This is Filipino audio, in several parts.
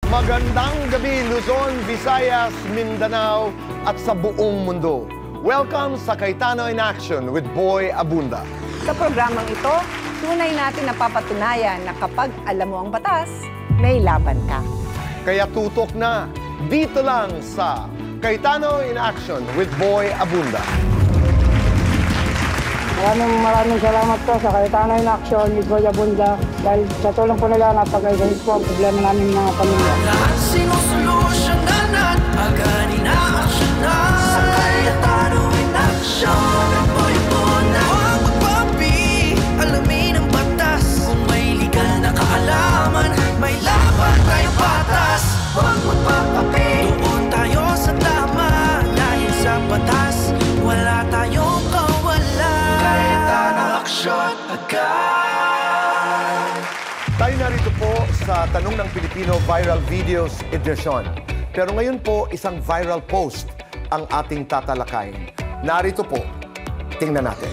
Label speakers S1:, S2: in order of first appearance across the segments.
S1: Magandang gabi Luzon, Visayas, Mindanao at sa buong mundo. Welcome sa Cayetano in Action with Boy Abunda.
S2: Sa programang ito, tunay natin napapatunayan na kapag alam mo ang batas, may laban ka.
S1: Kaya tutok na dito lang sa Cayetano in Action with Boy Abunda.
S3: Maraming salamat po sa Cayetano in Action with Boy Abunda dahil sa tulong po nila napag-ayos po ang problema namin mga pamilya.
S4: Lahat sinusolusyonan, agad ina-aksyonan. Sa Cayetano in Action, ang Boy Abunda. Huwag magpapi, alamin ang batas. Kung may legal na kaalaman, may laban tayong patas. Huwag magpapapi, doon tayo sa tama. Dahil sa batas, wala tayong kawala. Cayetano Action, agad.
S1: Tayo narito po sa Tanong ng Pilipino Viral Videos Edition. Pero ngayon po, isang viral post ang ating tatalakayin. Narito po, tingnan natin.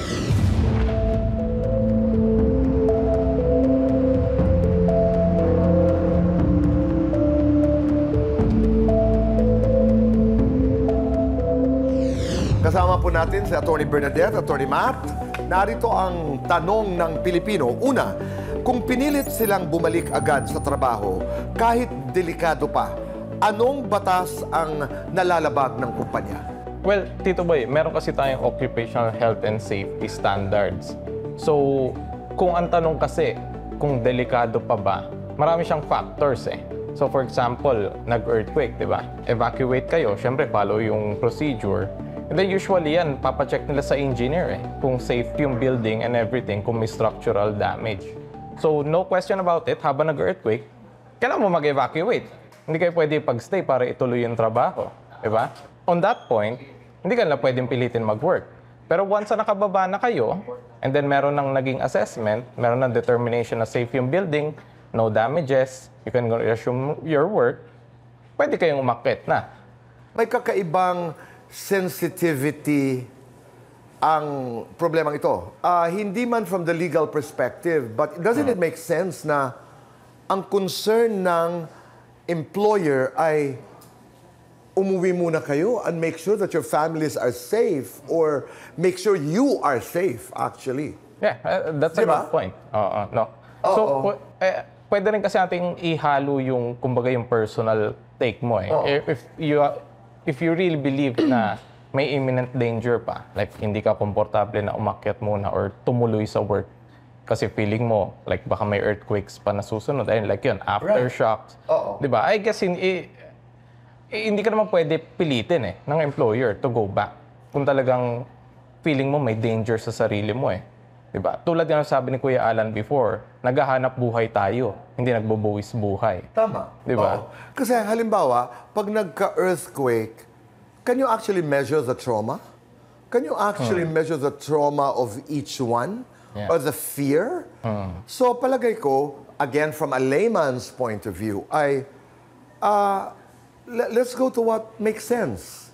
S1: Kasama po natin si Atty. Bernadette, Atty. Matt. Narito ang tanong ng Pilipino. Una, kung pinilit silang bumalik agad sa trabaho, kahit delikado pa, anong batas ang nalalabag ng kumpanya?
S5: Well, Tito Boy, meron kasi tayong occupational health and safety standards. So, kung ang tanong kasi, kung delikado pa ba, marami siyang factors eh. So, for example, nag-earthquake, di ba? Evacuate kayo, syempre follow yung procedure. And then usually yan, papacheck nila sa engineer eh, kung safe yung building and everything, kung may structural damage. So, no question about it, habang nag-earthquake, kailangan mo mag-evacuate. Hindi kayo pwede pag-stay para ituloy yung trabaho. Diba? On that point, hindi ka na pwedeng pilitin mag-work. Pero once na nakababa na kayo, and then meron ng naging assessment, meron ng determination na safe yung building, no damages, you can resume your work, pwede kayong umakyat na.
S1: May kakaibang sensitivity ang problemang ito. Hindi man from the legal perspective, but doesn't it make sense na ang concern ng employer ay umuwi muna kayo and make sure that your families are safe or make sure you are safe, actually?
S5: Yeah, that's
S1: Diba?
S5: a good point. No. So, pwede rin kasi nating ihalo yung, kumbaga, yung personal take mo eh. If you really believe na may imminent danger pa, like hindi ka komportable na umakyat muna or tumuloy sa work kasi feeling mo like baka may earthquakes pa na susunod, ayun, like yun, aftershocks. Di ba? I guess hindi ka naman pwede pilitin eh ng employer to go back kung talagang feeling mo may danger sa sarili mo eh. Di ba? Tulad ng sabi ni Kuya Alan before, naghahanap buhay tayo, hindi nagbubuwis buhay.
S1: Tama.
S5: Di ba?
S1: Kasi halimbawa, pag nagka-earthquake, can you actually measure the trauma? Can you actually measure the trauma of each one?
S5: Yeah.
S1: Or the fear? So palagay ko, again, from a layman's point of view, let's go to what makes sense.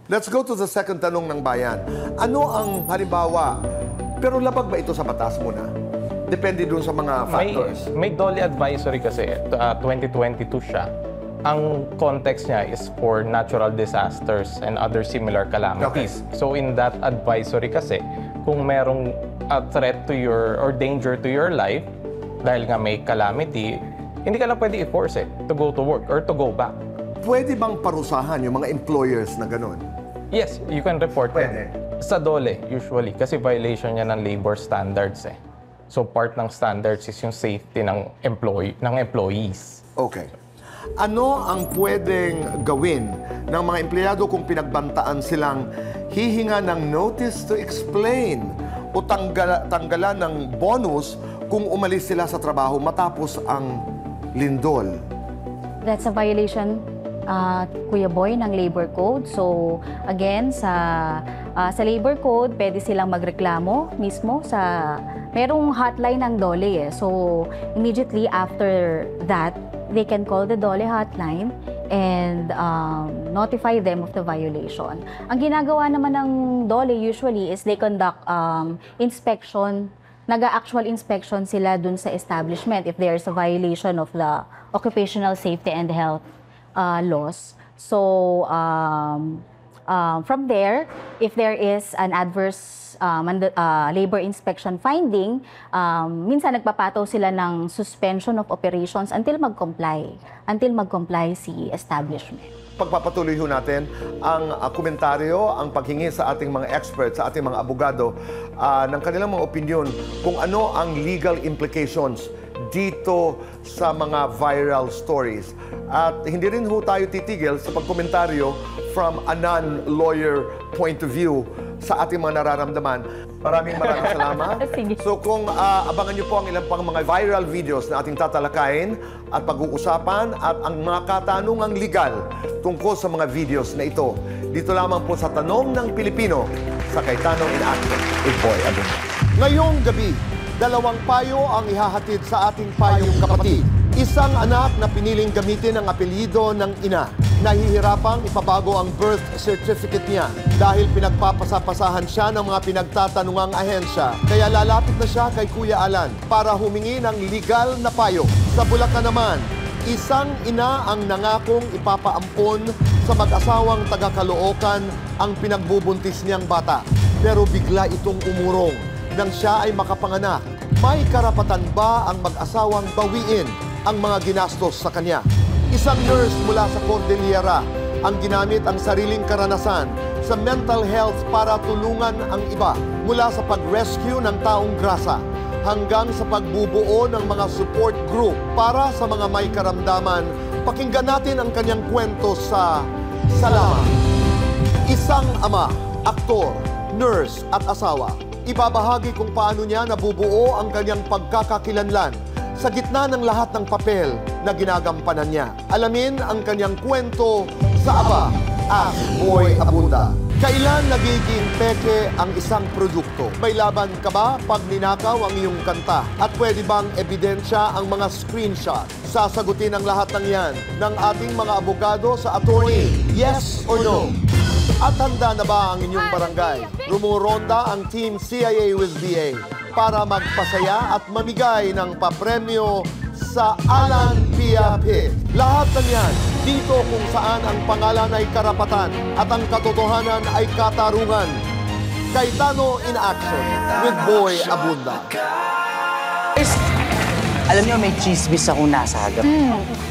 S1: Let's go to the second tanong ng bayan. Ano ang halimbawa, pero labag ba ito sa batas muna? Depende dun sa mga factors.
S5: May DOLE advisory kasi, 2022 siya. Ang context niya is for natural disasters and other similar calamities.
S1: Okay.
S5: So in that advisory kasi, kung merong a threat to your or danger to your life, dahil nga may calamity, hindi ka lang pwede i-force it to go to work or to go back.
S1: Pwede bang parusahan yung mga employers na ganun?
S5: Yes, you can report
S1: Pwede.
S5: it. Sa DOLE, usually, kasi violation niya ng labor standards eh. So part ng standards is yung safety ng employees.
S1: Okay. Ano ang pwedeng gawin ng mga empleyado kung pinagbantaan silang hihinga ng notice to explain o tanggalan ng bonus kung umalis sila sa trabaho matapos ang lindol?
S6: That's a violation, Kuya Boy, ng Labor Code. So, again, sa Labor Code, pwede silang magreklamo mismo sa... Merong hotline ng DOLE eh. So, immediately after that, they can call the DOLE hotline and notify them of the violation. Ang ginagawa naman ng DOLE usually is they conduct inspection nag-actual inspection sila dun sa establishment if there's a violation of the occupational safety and health laws. So, from there, if there is an adverse labor inspection finding, minsan nagpapataw sila ng suspension of operations until mag-comply si establishment.
S1: Pagpapatuloy ho natin ang komentaryo, ang paghingi sa ating mga experts, sa ating mga abogado ng kanilang mga opinion kung ano ang legal implications dito sa mga viral stories. At hindi rin ho tayo titigil sa pagkomentaryo from a non-lawyer point of view sa ating mga nararamdaman. Maraming salamat.
S6: Sige.
S1: So kung abangan niyo po ang ilang pang mga viral videos na ating tatalakayin at pag-uusapan at ang mga katanungang legal tungkol sa mga videos na ito, dito lamang po sa Tanong ng Pilipino sa Cayetano in Action with Boy Abunda. Ngayong gabi, dalawang payo ang ihahatid sa ating payong kapatid. Isang anak na piniling gamitin ang apelyido ng ina. Nahihirapang ipabago ang birth certificate niya dahil pinagpapasapasahan siya ng mga pinagtatanungang ahensya. Kaya lalapit na siya kay Kuya Alan para humingi ng legal na payo. Sa Bulacan naman, isang ina ang nangakong ipapaampon sa mag-asawang taga-Caloocan ang pinagbubuntis niyang bata. Pero bigla itong umurong nang siya ay makapanganak. May karapatan ba ang mag-asawang bawiin ang mga ginastos sa kanya? Isang nurse mula sa Cordillera ang ginamit ang sariling karanasan sa mental health para tulungan ang iba, mula sa pag-rescue ng taong grasa hanggang sa pagbubuo ng mga support group para sa mga may karamdaman. Pakinggan natin ang kanyang kwento sa Salamat. Isang ama, aktor, nurse at asawa. Ibabahagi kung paano niya nabubuo ang kanyang pagkakakilanlan sa gitna ng lahat ng papel na ginagampanan niya. Alamin ang kanyang kwento sa Aba, Ask Boy Abunda. Kailan nagiging peke ang isang produkto? May laban ka ba pag ninakaw ang iyong kanta? At pwede bang ebidensya ang mga screenshot? Sasagutin ang lahat ng yan ng ating mga abogado sa attorney. Yes or no? At handa na ba ang inyong barangay? Rumuronda ang Team CIA with BA para magpasaya at mamigay ng papremyo sa Alan Pia Pit. Lahat ng yan dito kung saan ang pangalan ay karapatan at ang katotohanan ay katarungan. Cayetano in Action with Boy Abunda.
S7: Alam niyo, may chismis akong nasagap.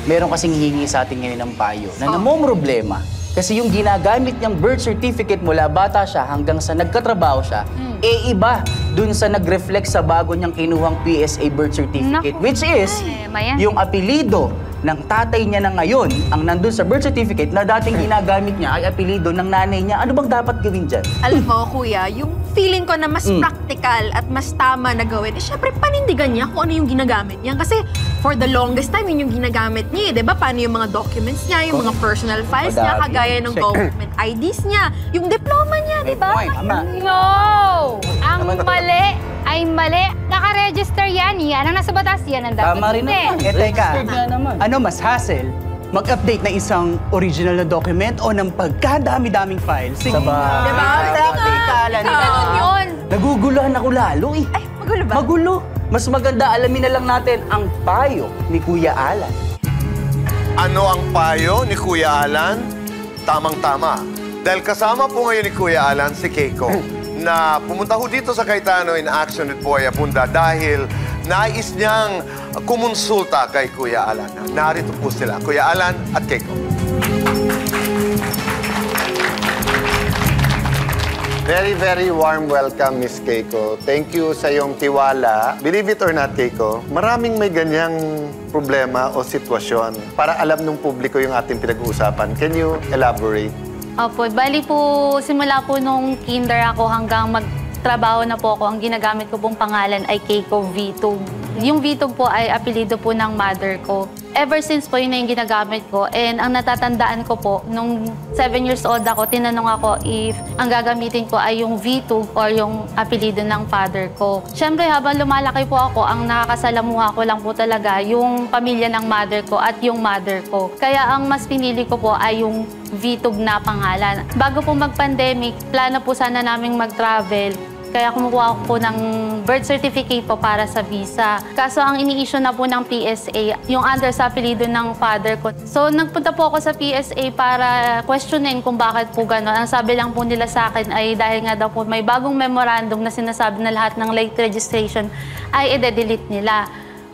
S7: Meron kasing hihingi sa atin ngayon ng payo na namomroblema. Kasi yung ginagamit niyang birth certificate mula bata siya hanggang sa nagkatrabaho siya, iba dun sa nag-reflect sa bago niyang kinuhang PSA birth certificate.
S8: Naku.
S7: Which is,
S8: Mayan.
S7: yung apelido ng tatay niya na ngayon, ang nandun sa birth certificate na dating ginagamit niya ay apelido ng nanay niya. Ano bang dapat gawin dyan?
S9: Alam mo, kuya, yung feeling ko na mas practical at mas tama na gawin, syempre panindigan niya kung ano yung ginagamit niya. Kasi for the longest time, yun yung ginagamit niya. Di ba? Paano yung mga documents niya, yung mga personal files niya, kagaya ng government IDs niya, yung diploma niya, di ba?
S8: No! Ang mali ay mali. Naka-register yan. Yan ang nasa batas. Yan ang dapat.
S7: Tama rin naman.
S10: Teka, ano mas hassle? Mag-update na isang original na document o ng pagkadami-daming files? Sige.
S7: Diba?
S8: Ganun yun.
S7: Naguguluhan ako lalo eh.
S9: Ay, magulo ba?
S7: Magulo. Mas maganda alamin na lang natin ang payo ni Kuya Alan.
S1: Ano ang payo ni Kuya Alan? Tamang-tama. Dahil kasama po ngayon ni Kuya Alan si Keiko na pumunta ho dito sa Cayetano in Action with Boy Abunda dahil nais niyang kumonsulta kay Kuya Alan. Narito po sila, Kuya Alan at Keiko.
S11: Very, very warm welcome, Miss Keiko. Thank you sa iyong tiwala. Believe it or not, Keiko, maraming may ganyang problema o sitwasyon para alam ng publiko yung ating pinag-uusapan. Can you elaborate?
S8: Opo, bali po, simula po nung kinder ako hanggang magtrabaho na po ako, ang ginagamit ko pong pangalan ay Keiko Vitug. Yung Vitug po ay apelido po ng mother ko. Ever since po, yun na yung ginagamit ko. And ang natatandaan ko po, nung 7 years old ako, tinanong ako if ang gagamitin ko ay yung Vitug or yung apelido ng father ko. Siyempre, habang lumalaki po ako, ang nakakasalamuha ko lang po talaga yung pamilya ng mother ko at yung mother ko. Kaya ang mas pinili ko po ay yung Vitug na pangalan. Bago po mag-pandemic, plano po sana naming mag-travel. Kaya kumukuha ko po ng birth certificate po para sa visa. Kaso ang ini-issue na po ng PSA, yung under sa apelido ng father ko. So nagpunta po ako sa PSA para questionin kung bakit po gano'n. Ang sabi lang po nila sa akin ay dahil nga daw po may bagong memorandum na sinasabi na lahat ng late registration ay i-delete nila.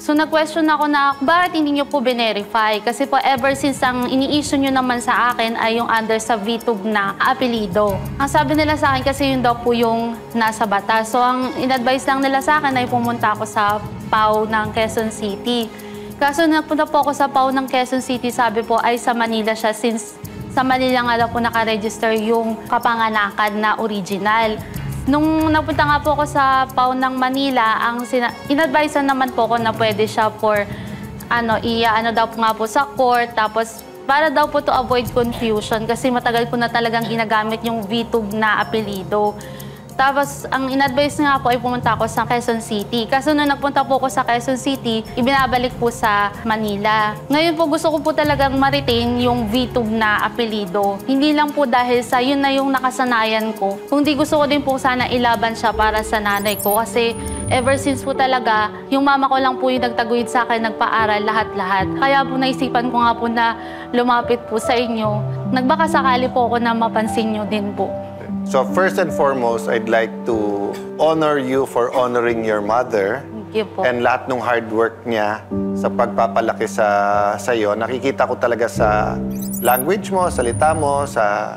S8: So nag-question ako na bakit hindi nyo po binerify? Kasi po ever since ang ini-issue nyo naman sa akin ay yung under sa VTUB na apelido. Ang sabi nila sa akin kasi yun daw po yung nasa batas. So ang in-advise lang nila sa akin ay pumunta ako sa PAO ng Quezon City. Kaso napunta po ako sa PAO ng Quezon City, sabi po ay sa Manila siya since sa Manila nga daw po nakaregister yung kapanganakan na original. Nung napunta nga po ako sa PAO ng Manila, ang in-advisean naman po ko na pwede siya for daw po nga po sa court. Tapos para daw po to avoid confusion kasi matagal ko na talagang ginagamit yung VTUB na apelido. Tapos, ang in-advise nga po ay pumunta ako sa Quezon City. Kaso nung nagpunta po ako sa Quezon City, ibinabalik po sa Manila. Ngayon po gusto ko po talagang ma-retain yung VTUB na apelido. Hindi lang po dahil sa yun na yung nakasanayan ko. Kundi gusto ko din po sana ilaban siya para sa nanay ko. Kasi ever since po talaga, yung mama ko lang po yung nagtaguyod sa akin, nagpaaral lahat-lahat. Kaya po naisipan ko nga po na lumapit po sa inyo. Nagbaka sakali po ako na mapansin nyo din po.
S11: So first and foremost, I'd like to honor you for honoring your mother.
S8: Thank you po.
S11: And lahat ng hard work niya sa pagpapalaki sa'yo. Nakikita ko talaga sa language mo, salita mo, sa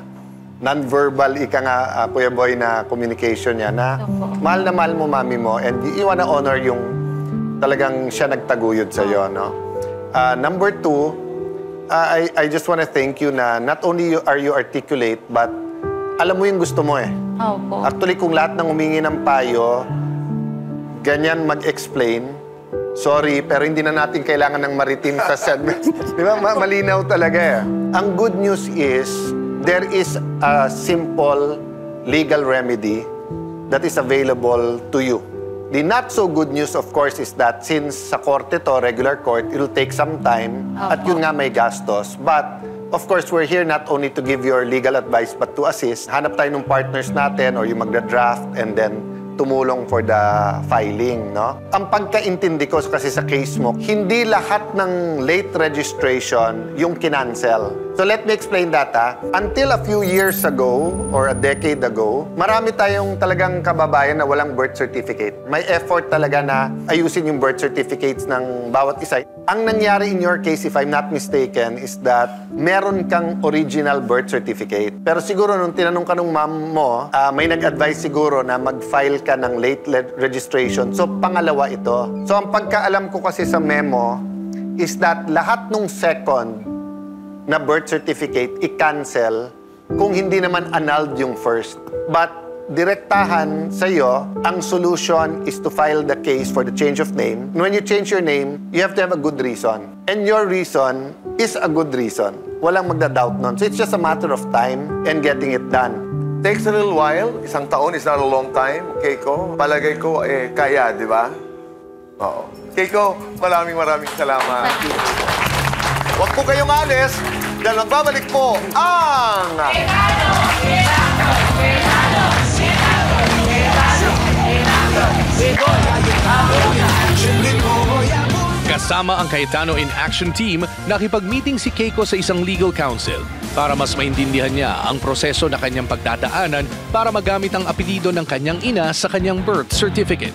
S11: non-verbal, Kuya Boy, na communication niya na mahal na mahal mo mami mo and you wanna honor yung talagang siya nagtaguyod sa'yo, no? Number two, I just wanna thank you na not only are you articulate, but alam mo yung gusto mo eh.
S8: Opo.
S11: Actually, kung lahat ng humingi ng payo, ganyan mag-explain, sorry, pero hindi na natin kailangan ng maritim sa segment. Di ba? Malinaw talaga eh. Ang good news is, there is a simple legal remedy that is available to you. The not so good news, of course, is that since sa korte to, regular court, it'll take some time at yun nga may gastos. But of course, we're here not only to give your legal advice but to assist. Hanap tayo ng partners natin or yung magda-draft and then tumulong for the filing, no? Ang pagkaintindi ko kasi sa case mo, hindi lahat ng late registration yung kinancel. So let me explain that, ha? Until a few years ago or a decade ago, marami tayong talagang kababayan na walang birth certificate. May effort talaga na ayusin yung birth certificates ng bawat isa. Ang nangyari in your case, if I'm not mistaken, is that meron kang original birth certificate. Pero siguro nung tinanong ka nung mom mo, may nag-advise siguro na mag-file ka ng late registration. So, pangalawa ito. So, ang pagkaalam ko kasi sa memo is that lahat nung second na birth certificate, i-cancel kung hindi naman annulled yung first. But direktahan sa'yo, ang solution is to file the case for the change of name. When you change your name, you have to have a good reason. And your reason is a good reason. Walang magda-doubt nun. So it's just a matter of time and getting it done.
S1: Takes a little while. Isang taon is not a long time. Keiko, palagay ko, kaya, di ba? Oo. Keiko, maraming salamat. Huwag po kayong alis dahil magbabalik po ang...
S12: Kasama ang Cayetano in Action team, nakipag-meeting si Keiko sa isang legal counsel para mas maintindihan niya ang proseso na kanyang pagdadaanan para magamit ang apelido ng kanyang ina sa kanyang birth certificate.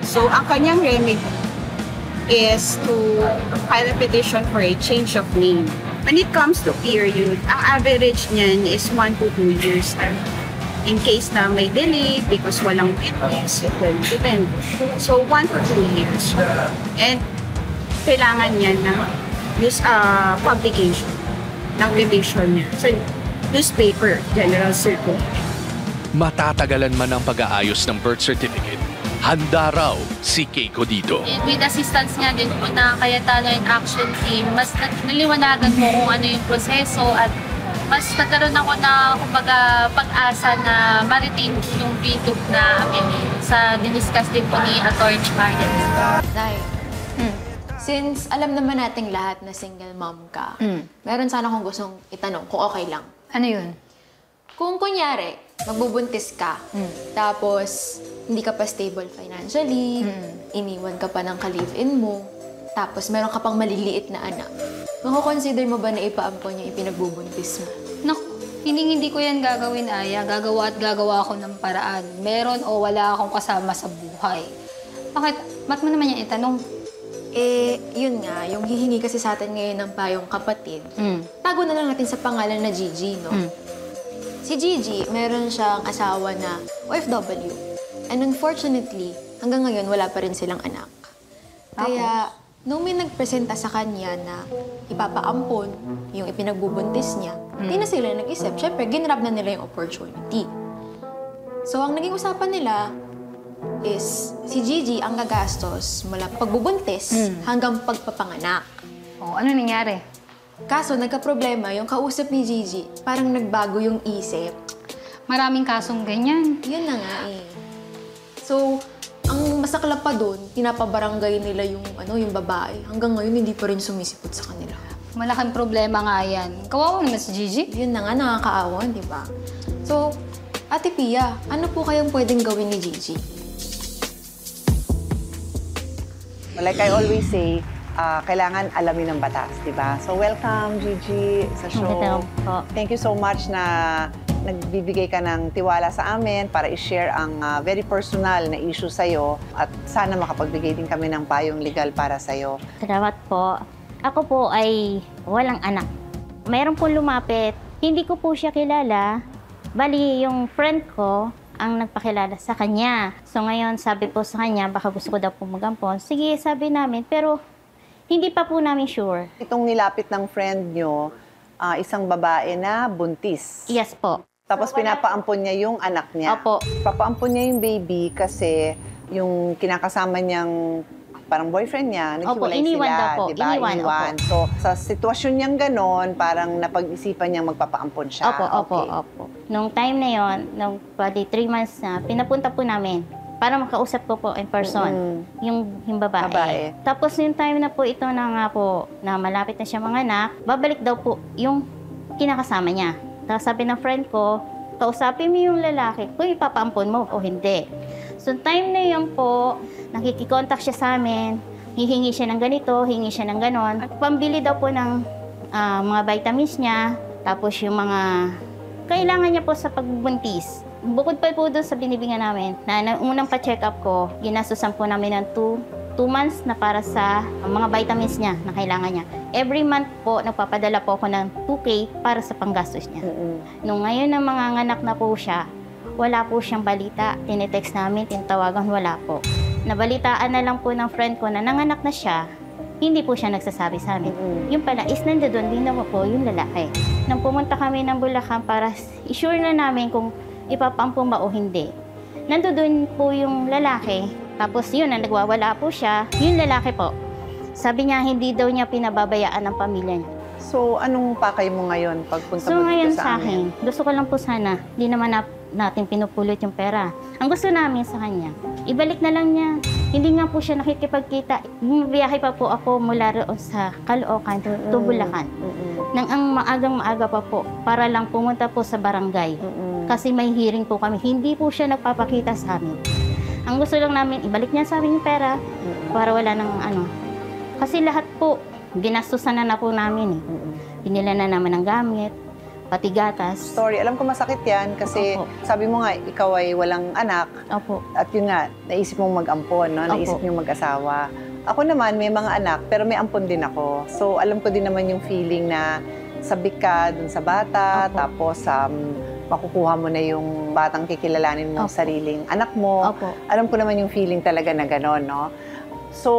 S13: So, ang kanyang remedy is to file a petition for a change of name. When it comes to period, ang average niyan is 1 to 2 years. In case na may delay because walang witness, it will depend. So, 1 to 2 years. And kailangan niya ng publication ng revision niya. So, newspaper, General Circle.
S12: Matatagalan man ang pag-aayos ng birth certificate, handa raw si Keiko dito.
S8: With assistance nga din po na Cayetano in Action team, mas naliwanagan mo kung ano yung proseso at mas nagkaroon ako na kumbaga pag-asa na ma-retain yung VTUB na apelido sa diniscuss din po ni Attorney Marian.
S14: Nay, since alam naman nating lahat na single mom ka, meron sana akong gustong itanong kung okay lang.
S2: Ano yun?
S14: Kung kunyari, magbubuntis ka, tapos hindi ka pa stable financially, iniwan ka pa ng ka-live-in mo, tapos meron ka pang maliliit na anak, mako-consider mo ba na ipaampon yung ipinagbubuntis mo?
S15: Naku, hindi ko yan gagawin, Aya. Gagawa ako ng paraan. Meron o wala akong kasama sa buhay. Bakit? Ba't mo naman yan itanong?
S14: Yun nga, yung hihingi kasi sa atin ngayon ng payong kapatid, tago na lang natin sa pangalan na Gigi, no? Si Gigi, meron siyang asawa na OFW. And unfortunately, hanggang ngayon, wala pa rin silang anak. Kaya, nung may nagpresenta sa kanya na ipapaampon yung ipinagbubuntis niya, hindi na sila nag-isip. Siyempre, ginrab na nila yung opportunity. So, ang naging usapan nila is si Gigi ang gagastos mula pagbubuntis hanggang pagpapanganak.
S15: Ano nangyari?
S14: Kaso, nagka-problema yung kausap ni Gigi. Parang nagbago yung isip.
S15: Maraming kasong ganyan.
S14: Yun na nga eh. So, ang masaklap pa doon, pinapabarangay nila yung babae. Hanggang ngayon, hindi pa rin sumisipot sa kanila.
S15: Malaking problema nga yan. Kawawa naman si Gigi.
S14: Yun na nga, nakakaawan, di ba? So, Ate Pia, ano po kayang pwedeng gawin ni Gigi?
S2: Like I always say, kailangan alamin ng batas, di ba? So, welcome, Gigi, sa show. Thank you so much na nagbibigay ka ng tiwala sa amin para i-share ang very personal na issue sa'yo at sana makapagbigay din kami ng payong legal para sa'yo.
S16: Salamat po. Ako po ay walang anak. Mayroon po lumapit. Hindi ko po siya kilala. Bali, yung friend ko ang nagpakilala sa kanya. So ngayon, sabi po sa kanya, baka gusto ko daw po magampon. Sige, sabi namin, pero hindi pa po namin sure.
S2: Itong nilapit ng friend nyo, isang babae na buntis.
S16: Yes po.
S2: Tapos pinapaampon niya yung anak niya.
S16: Opo.
S2: Papaampon niya yung baby kasi yung kinakasama niyang parang boyfriend niya, naghiwalay
S16: iniwan
S2: sila,
S16: daw po.
S2: diba? Iniwan. So, sa sitwasyon niyang ganon, parang napag-isipan niyang magpapaampon siya.
S16: Opo. Nung time na yon, nung 3 months na, pinapunta po namin para makausap ko po in person yung babae. Tapos yung time na po ito na nga po, na malapit na siya mga anak, babalik daw po yung kinakasama niya. Tapos sabi ng friend ko, kausapin mo yung lalaki kung ipapaampon mo o hindi. So time na yun po, nakikikontakt siya sa amin, hihingi siya ng ganito, hingi siya ng ganon. Pambili daw po ng mga vitamins niya, tapos yung mga kailangan niya po sa pagbubuntis. Bukod pa po doon sa binibigyan namin, na unang pa-check up ko, ginastusan po namin ng 2 months na para sa mga vitamins niya na kailangan niya. Every month po, nagpapadala po ako ng 2K para sa panggastos niya. Nung ngayon na mga anak na po siya, wala po siyang balita. Tinetext namin, tinatawagan, wala po. Nabalitaan na lang po ng friend ko na nanganak na siya, hindi po siya nagsasabi sa amin. Yung pala is nandoon din naman po yung lalaki. Nang pumunta kami ng Bulacan para i-sure na namin kung ipapaampon ba o hindi. Nandoon po yung lalaki. Tapos yun, nagwawala po siya. Yung lalaki po, sabi niya hindi daw niya pinababayaan ng pamilya niya.
S2: So, anong pakay mo ngayon pagpunta mo dito sa amin?
S16: Gusto ko lang po sana, di naman natin pinupulot yung pera. Ang gusto namin sa kanya, ibalik na lang niya. Hindi nga po siya nakikipagkita. Biyahe pa po ako mula roon sa Caloocan to Bulacan. Nang ang maagang-maaga pa po, para lang pumunta po sa barangay. Kasi may hearing po kami. Hindi po siya nagpapakita sa amin. Ang gusto lang namin, ibalik niya sa amin yung pera para wala nang ano. Kasi lahat po, ginastusan na po namin eh. Pinila na naman ng gamit, pati gatas.
S2: Sorry, alam ko masakit yan kasi sabi mo nga, ikaw ay walang anak. At yun nga, naisip mong mag-ampon, no? Naisip mong mag-asawa. Ako naman, may mga anak, pero may ampon din ako. So, alam ko din naman yung feeling na sabik ka dun sa bata, tapos makukuha mo na yung batang kikilalanin mo, sariling anak mo. Alam ko naman yung feeling talaga na gano'n, no? So,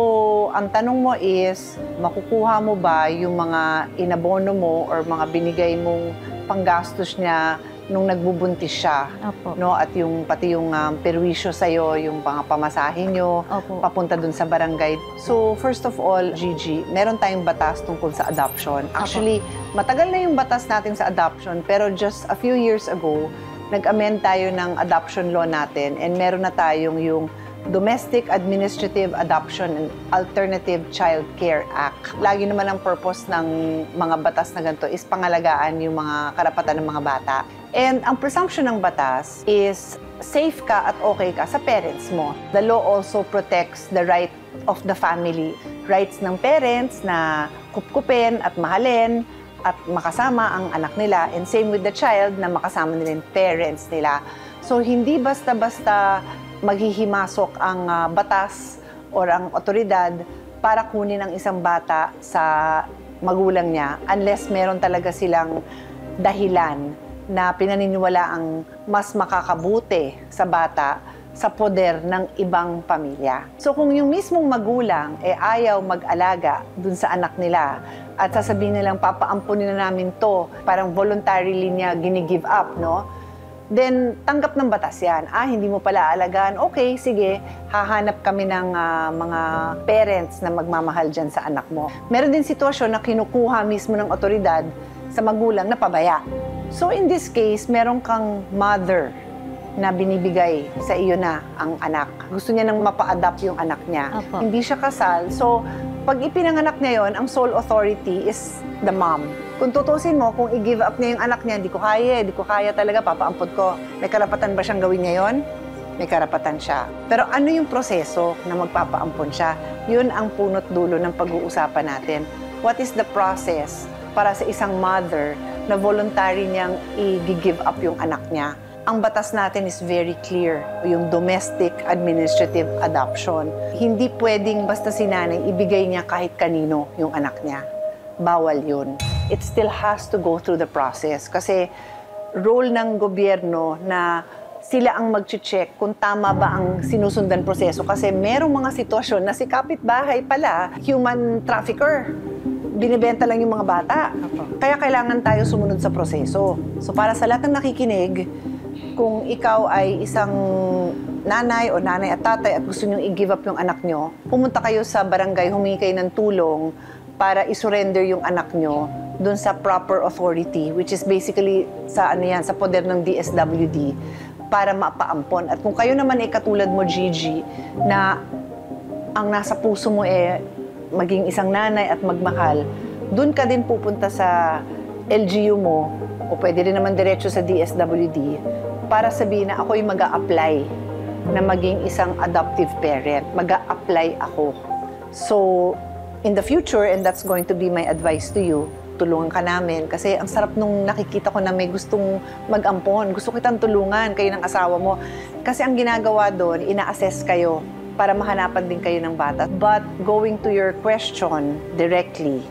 S2: ang tanong mo is, makukuha mo ba yung mga inabono mo or mga binigay mong panggastos niya nung nagbubuntis siya, no? At yung pati yung perwisyo sa'yo, yung pamasahin nyo, papunta dun sa barangay. So, first of all, Gigi, meron tayong batas tungkol sa adoption. Actually, matagal na yung batas natin sa adoption, pero just a few years ago, nag-amend tayo ng adoption law natin and meron na tayong yung Domestic Administrative Adoption and Alternative Child Care Act. Lagi naman ang purpose ng mga batas na ganito is pangalagaan yung mga karapatan ng mga bata. And ang presumption ng batas is safe ka at okay ka sa parents mo. The law also protects the right of the family. Rights ng parents na kupkupin at mahalin at makasama ang anak nila. And same with the child na makasama nila yung parents nila. So hindi basta-basta maghihimasok ang batas o ang otoridad para kunin ang isang bata sa magulang niya unless meron talaga silang dahilan na pinaniniwala ang mas makakabuti sa bata sa poder ng ibang pamilya. So kung yung mismong magulang ayaw mag-alaga dun sa anak nila at sasabihin nilang papaampunin na namin to, parang voluntarily niya gini-give up, no? Then, tanggap ng batas yan. Hindi mo pala alagaan. Okay, sige, hahanap kami ng mga parents na magmamahal dyan sa anak mo. Meron din sitwasyon na kinukuha mismo ng otoridad sa magulang na pabaya. So, in this case, meron kang mother na binibigay sa iyo na ang anak. Gusto niya nang mapa-adopt yung anak niya.
S16: Opo.
S2: Hindi siya kasal. So, pag ipinanganak niya yon, ang sole authority is the mom. Kung tutusin mo, kung i-give up niya yung anak niya, di ko kaya talaga, papaampot ko. May karapatan ba siyang gawin niya yon? May karapatan siya. Pero ano yung proseso na magpapaampon siya? Yun ang punot dulo ng pag-uusapan natin. What is the process para sa isang mother na voluntary niyang i-give up yung anak niya? Ang batas natin is very clear, yung domestic administrative adoption. Hindi pwedeng basta si nanay ibigay niya kahit kanino yung anak niya. Bawal yun. It still has to go through the process kasi role ng gobyerno na sila ang mag-check kung tama ba ang sinusundan proseso kasi merong mga sitwasyon na si kapitbahay pala, human trafficker. Binibenta lang yung mga bata. Kaya kailangan tayo sumunod sa proseso. So para sa lahat ng nakikinig, kung ikaw ay isang nanay o nanay at tatay at gusto nyo i-give up yung anak nyo, pumunta kayo sa barangay, humingi kayo ng tulong para isurrender yung anak nyo dun sa proper authority, which is basically sa sa poder ng DSWD para mapaampon. At kung kayo naman ay katulad mo, Gigi, na ang nasa puso mo maging isang nanay at magmahal, dun ka din pupunta sa LGU mo o pwede rin naman diretso sa DSWD para sabihin na ako'y mag-a-apply na maging isang adoptive parent. Mag-a-apply ako. So, in the future, and that's going to be my advice to you, tulungan ka namin. Kasi ang sarap nung nakikita ko na may gustong mag-ampon. Gusto kitang tulungan, kayo ng asawa mo. Kasi ang ginagawa doon, ina-assess kayo para mahanapan din kayo ng bata. But going to your question directly,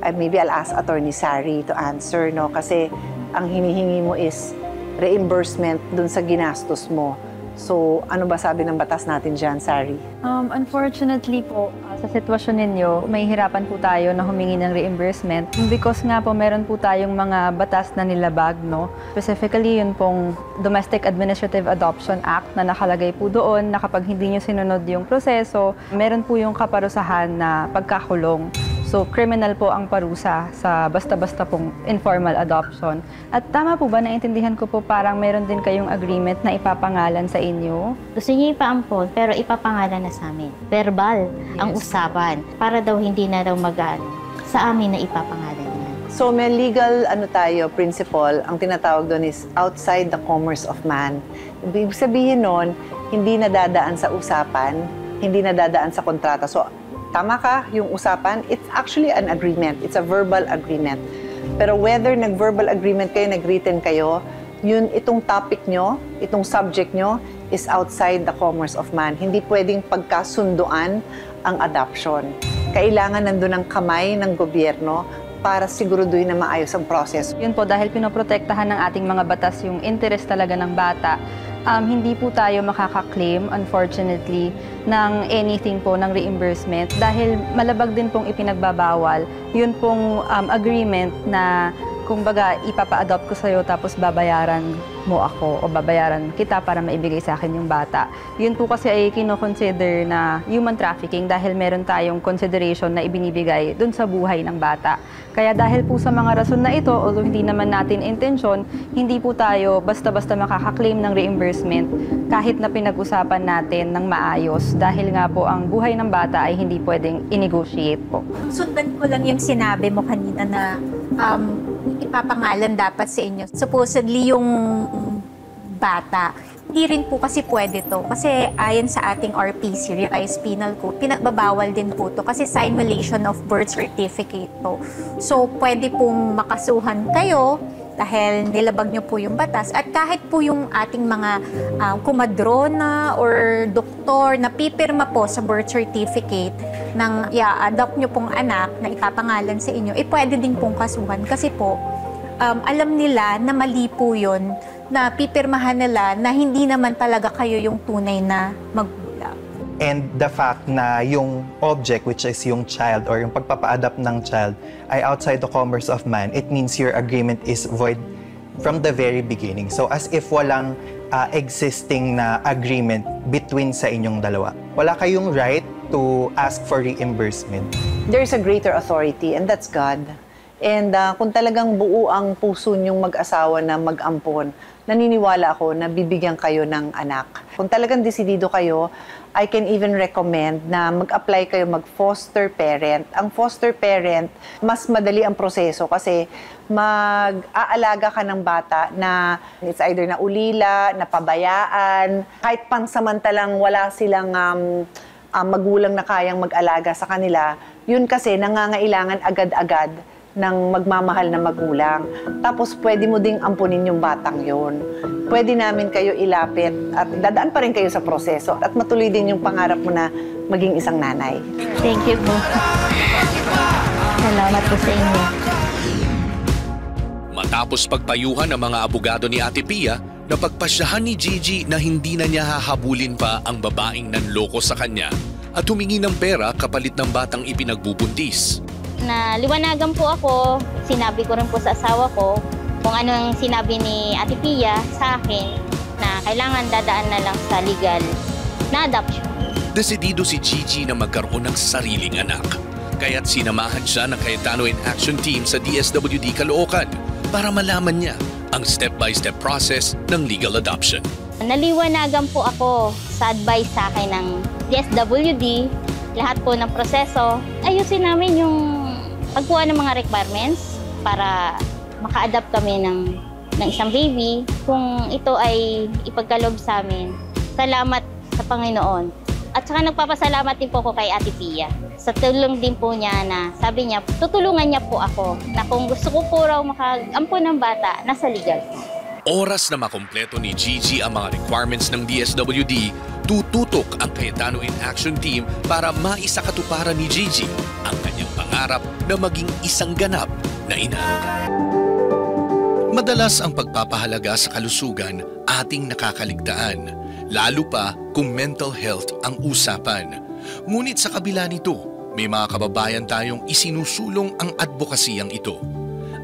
S2: maybe I'll ask Attorney Sari to answer, no? Kasi ang hinihingi mo is reimbursement dun sa ginastos mo. So, ano ba sabi ng batas natin dyan, Sari?
S6: Unfortunately po, sa sitwasyon ninyo, may hirapan po tayo na humingi ng reimbursement because nga po meron po tayong mga batas na nilabag, no? Specifically, yun pong Domestic Administrative Adoption Act na nakalagay po doon na kapag hindi nyo sinunod yung proseso, meron po yung kaparusahan na pagkakulong. So, criminal po ang parusa sa basta-basta pong informal adoption. At tama po ba, naintindihan ko po parang meron din kayong agreement na ipapangalan sa inyo?
S16: Gusto niya ipaampon, pero ipapangalan na sa amin. Verbal ang usapan para daw hindi na daw sa amin na ipapangalan niya.
S2: So, may legal principle, ang tinatawag doon is outside the commerce of man. Ibig sabihin nun, hindi nadadaan sa usapan, hindi nadadaan sa kontrata. So, tama ka, yung usapan, it's actually an agreement. It's a verbal agreement. Pero whether nag-verbal agreement kayo, nag-written kayo, itong topic nyo, itong subject nyo, is outside the commerce of man. Hindi pwedeng pagkasunduan ang adoption. Kailangan nandun ang kamay ng gobyerno para siguraduhin na maayos ang process.
S6: Yun po, dahil pinoprotektahan ng ating mga batas yung interest talaga ng bata, hindi po tayo makaka-claim, unfortunately, ng anything po ng reimbursement dahil malabag din pong ipinagbabawal. Yun pong agreement na, kumbaga, ipapa-adopt ko sa'yo tapos babayaran
S17: mo ako o babayaran kita para maibigay sa akin yung bata. Yun po kasi ay kino-consider na human trafficking dahil meron tayong consideration na ibinibigay dun sa buhay ng bata. Kaya dahil po sa mga rason na ito, although hindi naman natin intensyon, hindi po tayo basta-basta makakaklaim ng reimbursement kahit na pinag-usapan natin ng maayos dahil nga po ang buhay ng bata ay hindi pwedeng i-negotiate po.
S18: Sundan ko lang yung sinabi mo kanina na ipapangalan dapat sa inyo. Supposedly yung bata. Hindi rin po kasi pwede to. Kasi ayon sa ating RPC, Revised Penal Code, pinagbabawal din po to kasi simulation of birth certificate to. So, pwede pong makasuhan kayo dahil nilabag nyo po yung batas. At kahit po yung ating mga kumadrona or doktor na pipirma po sa birth certificate ng i-adopt nyo pong anak na ipapangalan sa inyo, pwede din pong kasuhan kasi po, alam nila na mali po yun, na pipirmahan nila na hindi naman talaga kayo yung tunay na magulang.
S19: And the fact na yung object, which is yung child or yung pagpapa-adapt ng child, ay outside the commerce of man, it means your agreement is void from the very beginning. So as if walang existing na agreement between sa inyong dalawa. Wala kayong right to ask for reimbursement.
S2: There's a greater authority and that's God. And kung talagang buo ang puso niyong mag-asawa na mag-ampon, naniniwala ako na bibigyan kayo ng anak. Kung talagang desidido kayo, I can even recommend na mag-apply kayo mag-foster parent. Ang foster parent, mas madali ang proseso kasi mag-aalaga ka ng bata na it's either na ulila, napabayaan, kahit pansamantalang wala silang magulang na kayang mag-alaga sa kanila, yun kasi nangangailangan agad-agad ng magmamahal na magulang. Tapos pwede mo ding ampunin yung batang yon. Pwede namin kayo ilapit at dadaan pa rin kayo sa proseso at matuloy din yung pangarap mo na maging isang nanay.
S16: Thank you po. Salamat po sa inyo.
S12: Matapos pagpayuhan ng mga abogado ni Ate Pia, napagpasyahan ni Gigi na hindi na niya hahabulin pa ang babaeng nanloko sa kanya at humingi ng pera kapalit ng batang ipinagbubuntis.
S16: Naliwanagan po ako, sinabi ko rin po sa asawa ko kung ano ang sinabi ni Ate Pia sa akin na kailangan dadaan na lang sa legal na adoption.
S12: Desidido si Gigi na magkaroon ng sariling anak. Kaya't sinamahan siya ng Cayetano in Action Team sa DSWD Caloocan para malaman niya ang step-by-step process ng legal adoption.
S16: Naliwanagan po ako sa advice sa akin ng DSWD, lahat po ng proseso. Ayusin namin yung pagkuha ng mga requirements para maka-adapt kami ng isang baby. Kung ito ay ipagkaloob sa amin, salamat sa Panginoon. At saka nagpapasalamat din po ako kay Ate Pia. Sa tulong din po niya na sabi niya, tutulungan niya po ako na kung gusto ko po raw maka-ampon ng bata, nasa legal.
S12: Oras na makompleto ni Gigi ang mga requirements ng DSWD, tututok ang Cayetano in Action Team para maisakatuparan ni Gigi ang kanyang pangarap na maging isang ganap na ina. Madalas ang pagpapahalaga sa kalusugan ating nakakaligtaan, lalo pa kung mental health ang usapan. Ngunit sa kabila nito, may mga kababayan tayong isinusulong ang advokasiyang ito.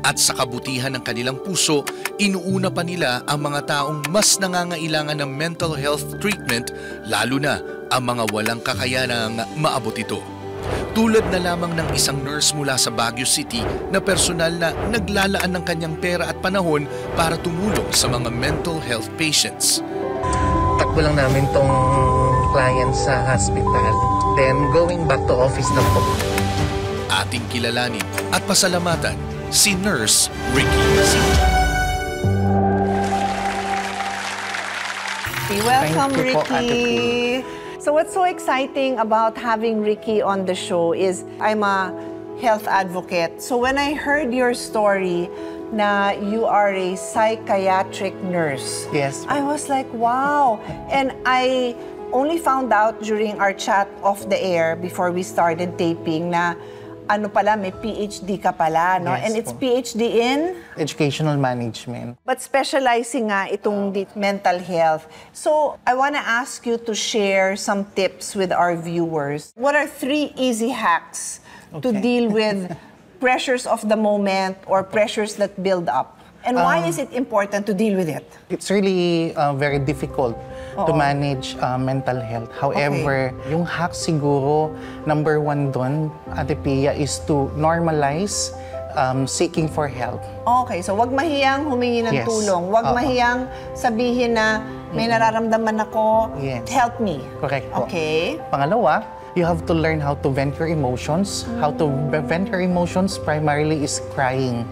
S12: At sa kabutihan ng kanilang puso, inuuna pa nila ang mga taong mas nangangailangan ng mental health treatment, lalo na ang mga walang kakayanang maabot ito. Tulad na lamang ng isang nurse mula sa Baguio City na personal na naglalaan ng kanyang pera at panahon para tumulong sa mga mental health patients.
S20: Takbo lang namin tong client sa hospital. Then going back to office na po.
S12: Ating kilalanin at pasalamatan si Nurse Ricky.
S2: Welcome,
S20: Thank you po, Ate
S2: Ricky. So what's so exciting about having Ricky on the show is I'm a health advocate. So when I heard your story na you are a psychiatric nurse,
S20: yes,
S2: I was like, wow. And I only found out during our chat off the air before we started taping na ano pala, may PhD ka pala, no?
S20: Yes,
S2: and it's
S20: po.
S2: PhD in?
S20: Educational management.
S2: But specializing nga itong mental health. So, I want to ask you to share some tips with our viewers. What are 3 easy hacks to deal with pressures of the moment or pressures that build up And why is it important to deal with it?
S20: It's really very difficult to manage mental health. However, yung hack siguro, number 1 doon, Ate Pia, is to normalize seeking for help.
S2: Okay, so wag mahiyang humingi ng tulong. Wag mahiyang sabihin na may nararamdaman ako, help me.
S20: Correct po.
S2: Okay.
S20: Pangalawa, you have to learn how to vent your emotions. How to vent your emotions primarily is crying.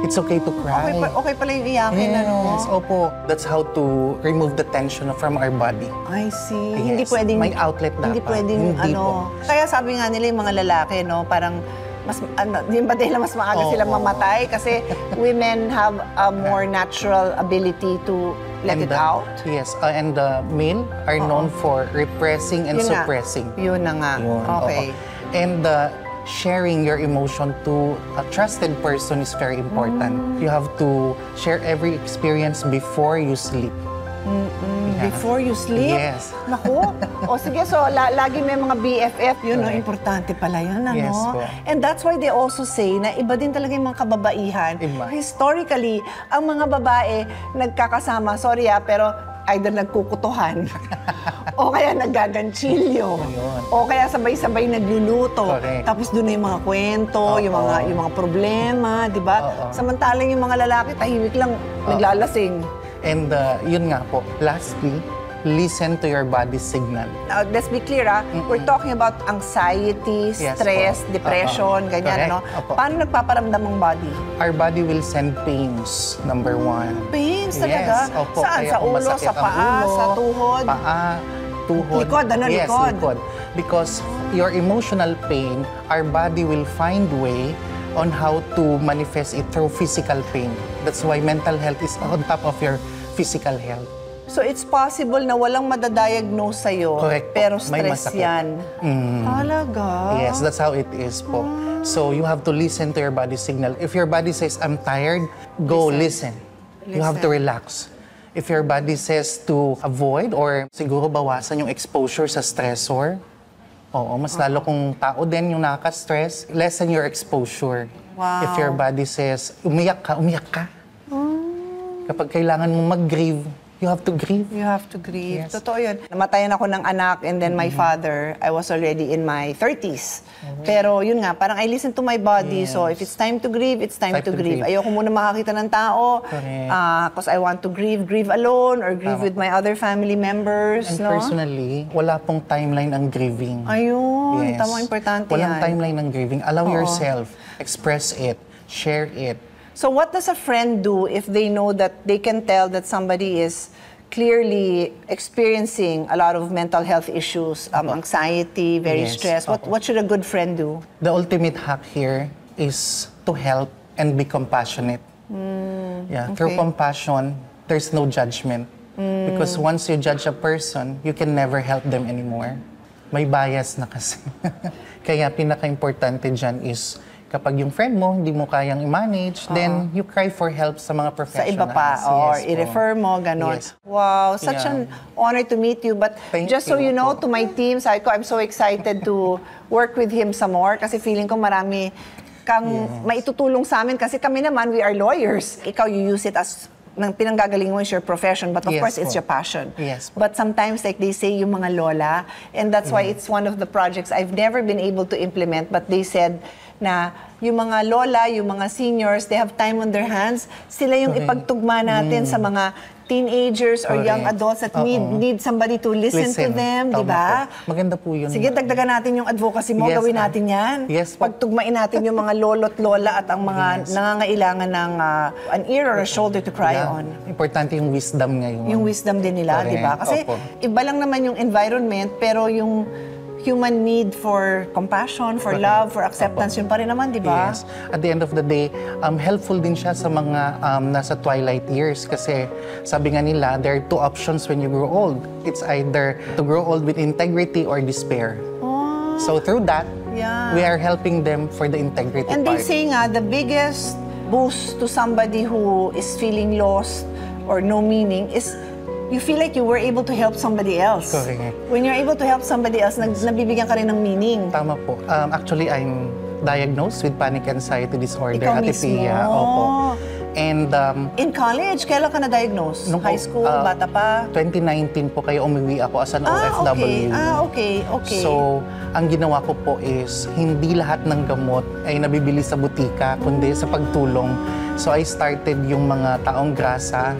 S20: It's okay to cry.
S2: Okay pala yung iyakin,
S20: Yes, opo. That's how to remove the tension from our body.
S2: I see.
S20: Yes.
S2: Hindi pwedeng...
S20: May outlet dapat.
S2: Hindi pwedeng,
S20: Hindi po.
S2: Kaya sabi nga nila yung mga lalaki, no, parang yung ba dahil mas maaga sila mamatay? Kasi women have a more natural ability to let it out.
S20: Yes, and the male are known for repressing and
S2: Yun nga.
S20: suppressing.
S2: Yun na nga.
S20: Yun,
S2: Okay.
S20: And sharing your emotion to a trusted person is very important. You have to share every experience before you sleep.
S2: Before you sleep?
S20: Yes.
S2: Naku. O sige, so lagi may mga BFF. Yun, no, importante pala yun, ano?
S20: Yes po.
S2: And that's why they also say na iba din talaga yung mga kababaihan. Historically, ang mga babae nagkakasama, sorry pero either nagkukutuhan o kaya naggaganchilyo o kaya sabay-sabay nagluluto.
S20: Correct.
S2: Tapos doon na yung mga kwento, yung mga problema, di ba? Samantalang yung mga lalaki, tahimik lang, naglalasing.
S20: And yun nga po, lastly, listen to your body's signal.
S2: Now, let's be clear, we're talking about anxiety, stress, depression, ganyan, ano? Paano nagpaparamdam ang body?
S20: Our body will send pains, number 1.
S2: Pains talaga?
S20: Yes, opo.
S2: Saan?
S20: Kaya
S2: Sa
S20: kung
S2: ulo,
S20: masakit
S2: sa
S20: ang
S2: paa,
S20: ulo,
S2: sa tuhod?
S20: Paa, tuhod.
S2: Likod,
S20: Yes,
S2: likod.
S20: likod. Because your emotional pain, our body will find way on how to manifest it through physical pain. That's why mental health is on top of your physical health.
S2: So it's possible na walang madadiagnose sa'yo,
S20: Correct po.
S2: pero
S20: May
S2: stress
S20: masakit.
S2: yan. Talaga?
S20: Yes, that's how it is po. So you have to listen to your body signal. If your body says, I'm tired, go listen. You have to relax. If your body says to avoid or siguro bawasan yung exposure sa stressor, mas lalo kung tao din yung nakaka-stress, lessen your exposure.
S2: Wow.
S20: If your body says, umiyak ka. Kapag kailangan mo mag-grieve, you have to grieve.
S2: You have to grieve. Totoo yun. Namatayan ako ng anak and then my father, I was already in my 30s. Pero yun nga, parang I listen to my body. So if it's time to grieve, it's time to grieve. Ayoko muna makakita ng tao because I want to grieve alone or grieve with my other family members.
S20: And
S2: no?
S20: personally, wala pong timeline ang grieving.
S2: Ayun, tama, importante
S20: Walang
S2: yan.
S20: timeline ng grieving. Allow yourself, express it, share it.
S2: So what does a friend do if they know that they can tell that somebody is clearly experiencing a lot of mental health issues, anxiety, very stressed? What should a good friend do?
S20: The ultimate hack here is to help and be compassionate. Through compassion, there's no judgment. Because once you judge a person, you can never help them anymore. May bias na kasi. Kaya pinaka-importante dyan is kapag yung friend mo, hindi mo kayang i-manage, then you cry for help sa mga
S2: Sa
S20: professionals.
S2: iba pa, or i-refer mo, ganon.
S20: Yes.
S2: Wow, such an honor to meet you. But just so you know, to my team, sabi ko, I'm so excited to work with him some more kasi feeling ko marami kang maitutulong sa amin kasi kami naman, we are lawyers. Ikaw, you use it as nang pinanggagaling mo is your profession, but of course, it's your passion.
S20: Yes.
S2: But sometimes, like they say, yung mga lola, and that's why it's one of the projects I've never been able to implement, but they said na yung mga lola, yung mga seniors, they have time on their hands. Sila yung ipagtugma natin sa mga teenagers or young adults that need somebody to listen to them, di ba?
S20: Maganda po yun.
S2: Sige, dagdagan natin yung advocacy mo, gawin natin yan.
S20: Yes po.
S2: Pagtugmain natin yung mga lolo't lola at ang mga nangangailangan ng an ear or a shoulder to cry on.
S20: Importante yung wisdom ngayon.
S2: Yung wisdom din nila, di ba? Kasi iba lang naman yung environment, pero yung human need for compassion, for love, for acceptance, yun pa rin naman, di ba?
S20: Yes. At the end of the day, helpful din siya sa mga nasa twilight years kasi sabi nga nila, there are two options when you grow old. It's either to grow old with integrity or despair. So through that, we are helping them for the integrity
S2: And
S20: part.
S2: they say nga, the biggest boost to somebody who is feeling lost or no meaning is you feel like you were able to help somebody else.
S20: Correct.
S2: When you're able to help somebody else, nabibigyan ka rin ng meaning.
S20: Tama po. Actually, I'm diagnosed with panic anxiety disorder.
S2: Ikaw
S20: Ate
S2: mismo.
S20: Pia. Opo. And
S2: In college, kailan ka na-diagnose? High school, bata pa?
S20: 2019 po kayo umuwi ako as an OFW.
S2: Okay.
S20: So, ang ginawa ko po is hindi lahat ng gamot ay nabibili sa butika, kundi sa pagtulong. So, I started yung mga taong grasa.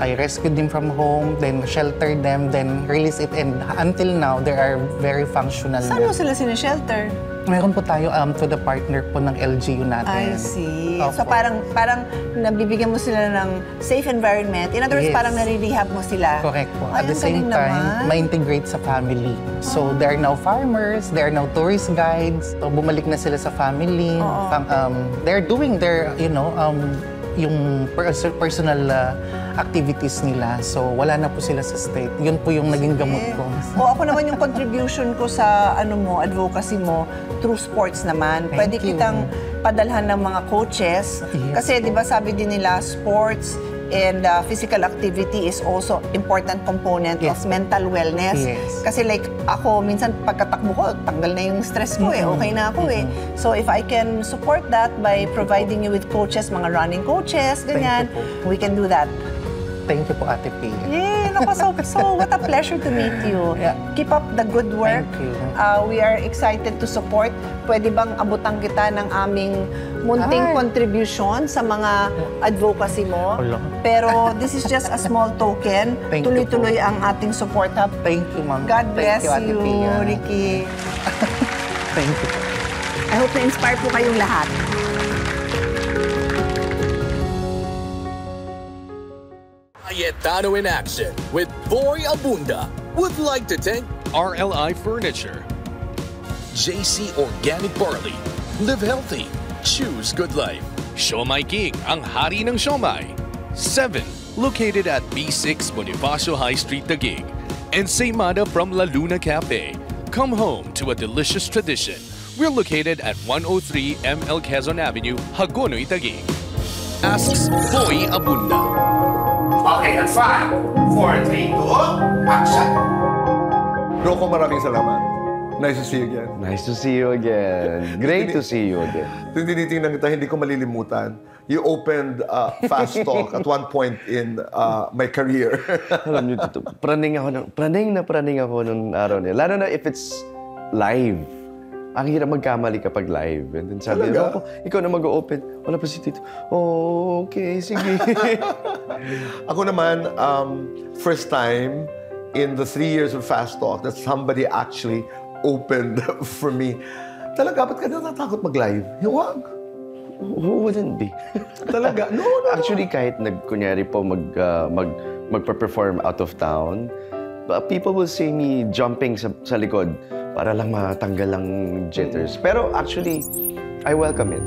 S20: I rescued them from home, then sheltered them, then released it. And until now, they are very functional.
S2: Saan mo sila sinishelter?
S20: Meron po tayo to the partner po ng LGU natin.
S2: I see.
S20: Opo.
S2: So parang nabibigyan mo sila ng safe environment. In other words,
S20: Yes.
S2: parang nare-rehab mo sila.
S20: Correct po.
S2: Ay,
S20: At the
S2: ang
S20: same
S2: galing
S20: time,
S2: naman.
S20: ma-integrate sa family. So, they are now farmers, they are now tourist guides. So, bumalik na sila sa family. They're doing their, yung personal activities nila. So, wala na po sila sa state. Yun po yung naging gamot ko.
S2: Ako naman yung contribution ko sa advocacy mo through sports naman. Pwede kitang padalhan ng mga coaches. Kasi 'di ba sabi din nila sports and physical activity is also important component of mental wellness. Kasi like ako, minsan pagkatakbo ko, tanggal na yung stress ko okay na ako So if I can support that by providing you with coaches, mga running coaches, ganyan, we can do that.
S20: Thank you po, Ate P.
S2: So what a pleasure to meet you. Keep up the good work.
S20: Thank you.
S2: We are excited to support. Pwede bang abutan kita ng aming munting contribution sa mga advocacy mo? Pero this is just a small token.
S20: Thank you
S2: Tuloy-tuloy ang ating support.
S20: Thank you, Ma'am.
S2: God bless
S20: Thank you, Ate
S2: you,
S20: Pia.
S2: Ricky.
S20: Thank you.
S2: I hope na-inspire po kayong lahat.
S12: Cayetano in Action with Boy Abunda would like to thank RLI Furniture, JC Organic Barley, Live Healthy, Choose Good Life, Siomai King, ang hari ng siomai, 7, located at B6 Bonifacio High Street, Taguig, and Seymada from La Luna Cafe. Come home to a delicious tradition. We're located at 103 ML Quezon Avenue, Hagonoy, Taguig. Asks Boy Abunda.
S1: Okay, and 5, 4, 3, 2, action! Rocco, maraming salamat. Nice to see you again.
S21: Nice to see you again. Great to see you again.
S1: Tinitingnan kita, hindi ko malilimutan. You opened Fast Talk at one point in my career.
S21: Alam niyo, praning ako nung araw niya. Lalo na if it's live. Ang hirap magkamali kapag live. And then sabi niya, ikaw na mag-open. Wala pa si Tito. Oh, okay, sige.
S1: Ako naman, first time in the 3 years of Fast Talk that somebody actually opened for me. Talaga, ba't ka natatakot mag-live? Huwag.
S21: Who wouldn't be?
S1: Talaga? No.
S21: Actually, kahit kunyari po magpa-perform out of town, people will see me jumping sa likod para lang matanggal lang jitters. Pero actually, I welcome it.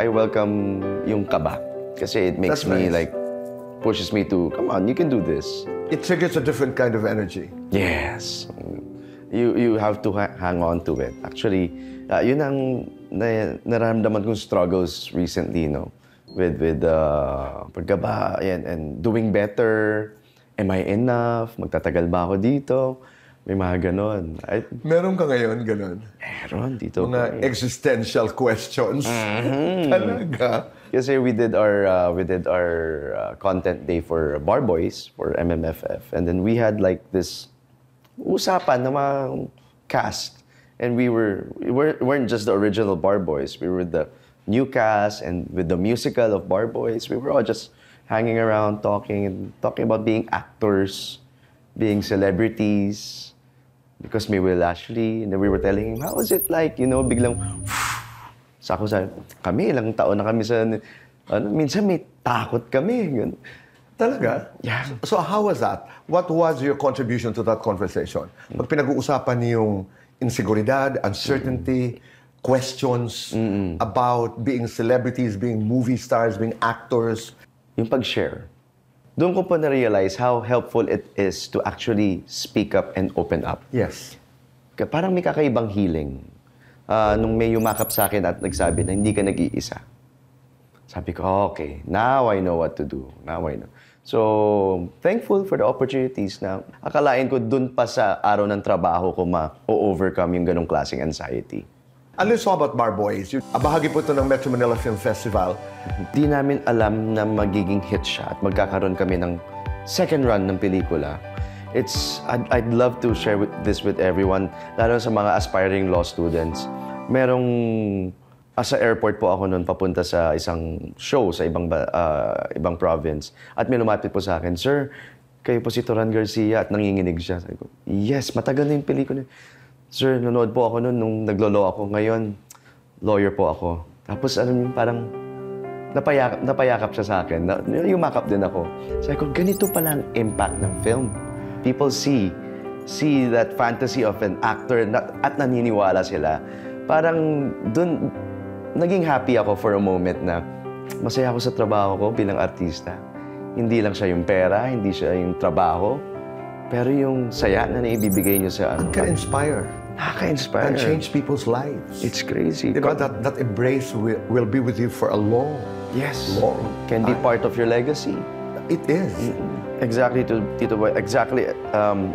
S21: I welcome yung kaba. Kasi it makes me pushes me to, come on, you can do this.
S1: It triggers a different kind of energy.
S21: Yes. You have to hang on to it. Actually, yun ang nararamdaman kong struggles recently, no? With pagkaba and doing better. Am I enough? Magtatagal ba ako dito? May mga ganon.
S1: Meron ka ngayon ganon?
S21: Meron dito.
S1: Mga existential questions. Talaga?
S21: Kasi we did our content day for Bar Boys, for MMFF. And then we had like this usapan ng mga cast. And we weren't just the original Bar Boys. We were the new cast and with the musical of Bar Boys. We were all just hanging around talking about being actors, being celebrities. Because may Will Ashley, and then we were telling him, how was it like? You know, biglang, sako sa, kami, ilang taon na kami sa, minsan may takot kami.
S1: Talaga?
S21: Yeah.
S1: So how was that? What was your contribution to that conversation? Pag pinag-uusapan niyong inseguridad, uncertainty, questions about being celebrities, being movie stars, being actors.
S21: Yung pag-share. Doon ko pa na-realize how helpful it is to actually speak up and open up.
S1: Yes.
S21: Parang may kakaibang healing. Nung may yumakap sa akin at nagsabi na hindi ka nag-iisa. Sabi ko, okay, now I know what to do. Now I know. So, thankful for the opportunities na akalain ko dun pa sa araw ng trabaho ko ma-overcome yung ganong klaseng anxiety.
S1: Ano yung song about Barboys? Bahagi po ito ng Metro Manila Film Festival.
S21: Di namin alam na magiging hit siya at magkakaroon kami ng second run ng pelikula. I'd love to share this with everyone, lalo sa mga aspiring law students. Sa airport po ako noon papunta sa isang show sa ibang province. At may lumapit po sa akin, "Sir, kayo po si Toran Garcia," at nanginginig siya. Sabi ko, "Yes, matagal na yung pelikula." "Sir, nanonood po ako noon nung naglo-law ako. Ngayon, lawyer po ako." Tapos parang napayakap siya sa akin. Yumakap din ako. Sabi ko, ganito pala ang impact ng film. People see that fantasy of an actor at naniniwala sila. Parang dun, naging happy ako for a moment na masaya ako sa trabaho ko bilang artista. Hindi lang siya yung pera, hindi siya yung trabaho, pero yung saya na naibibigay niyo sa
S1: Ang ka-inspire.
S21: Nakaka-inspire.
S1: And change people's lives.
S21: It's crazy.
S1: Diba? That embrace will be with you for a long, long
S21: can be
S1: time.
S21: part of your legacy.
S1: It is.
S21: Exactly, Tito Boy. Exactly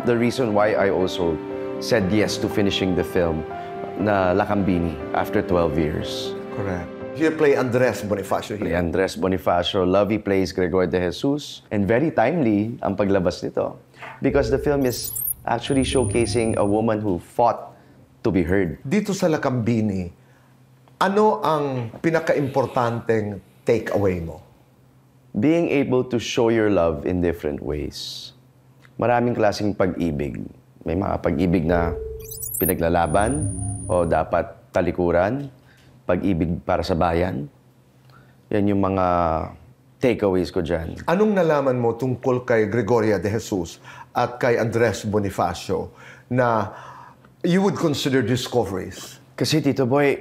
S21: the reason why I also said yes to finishing the film na Lakambini after 12 years.
S1: Correct. You play Andres Bonifacio here.
S21: Andres Bonifacio. Lovey plays Gregor de Jesus. And very timely ang paglabas nito. Because the film is actually showcasing a woman who fought to be heard.
S1: Dito sa Lakambini, ano ang pinaka-importanteng take-away mo?
S21: Being able to show your love in different ways. Maraming klaseng pag-ibig. May mga pag-ibig na pinaglalaban o dapat talikuran. Pag-ibig para sa bayan. Yan yung mga takeaways ko dyan.
S1: Anong nalaman mo tungkol kay Gregoria de Jesus at kay Andres Bonifacio na you would consider discoveries?
S21: Kasi Tito Boy,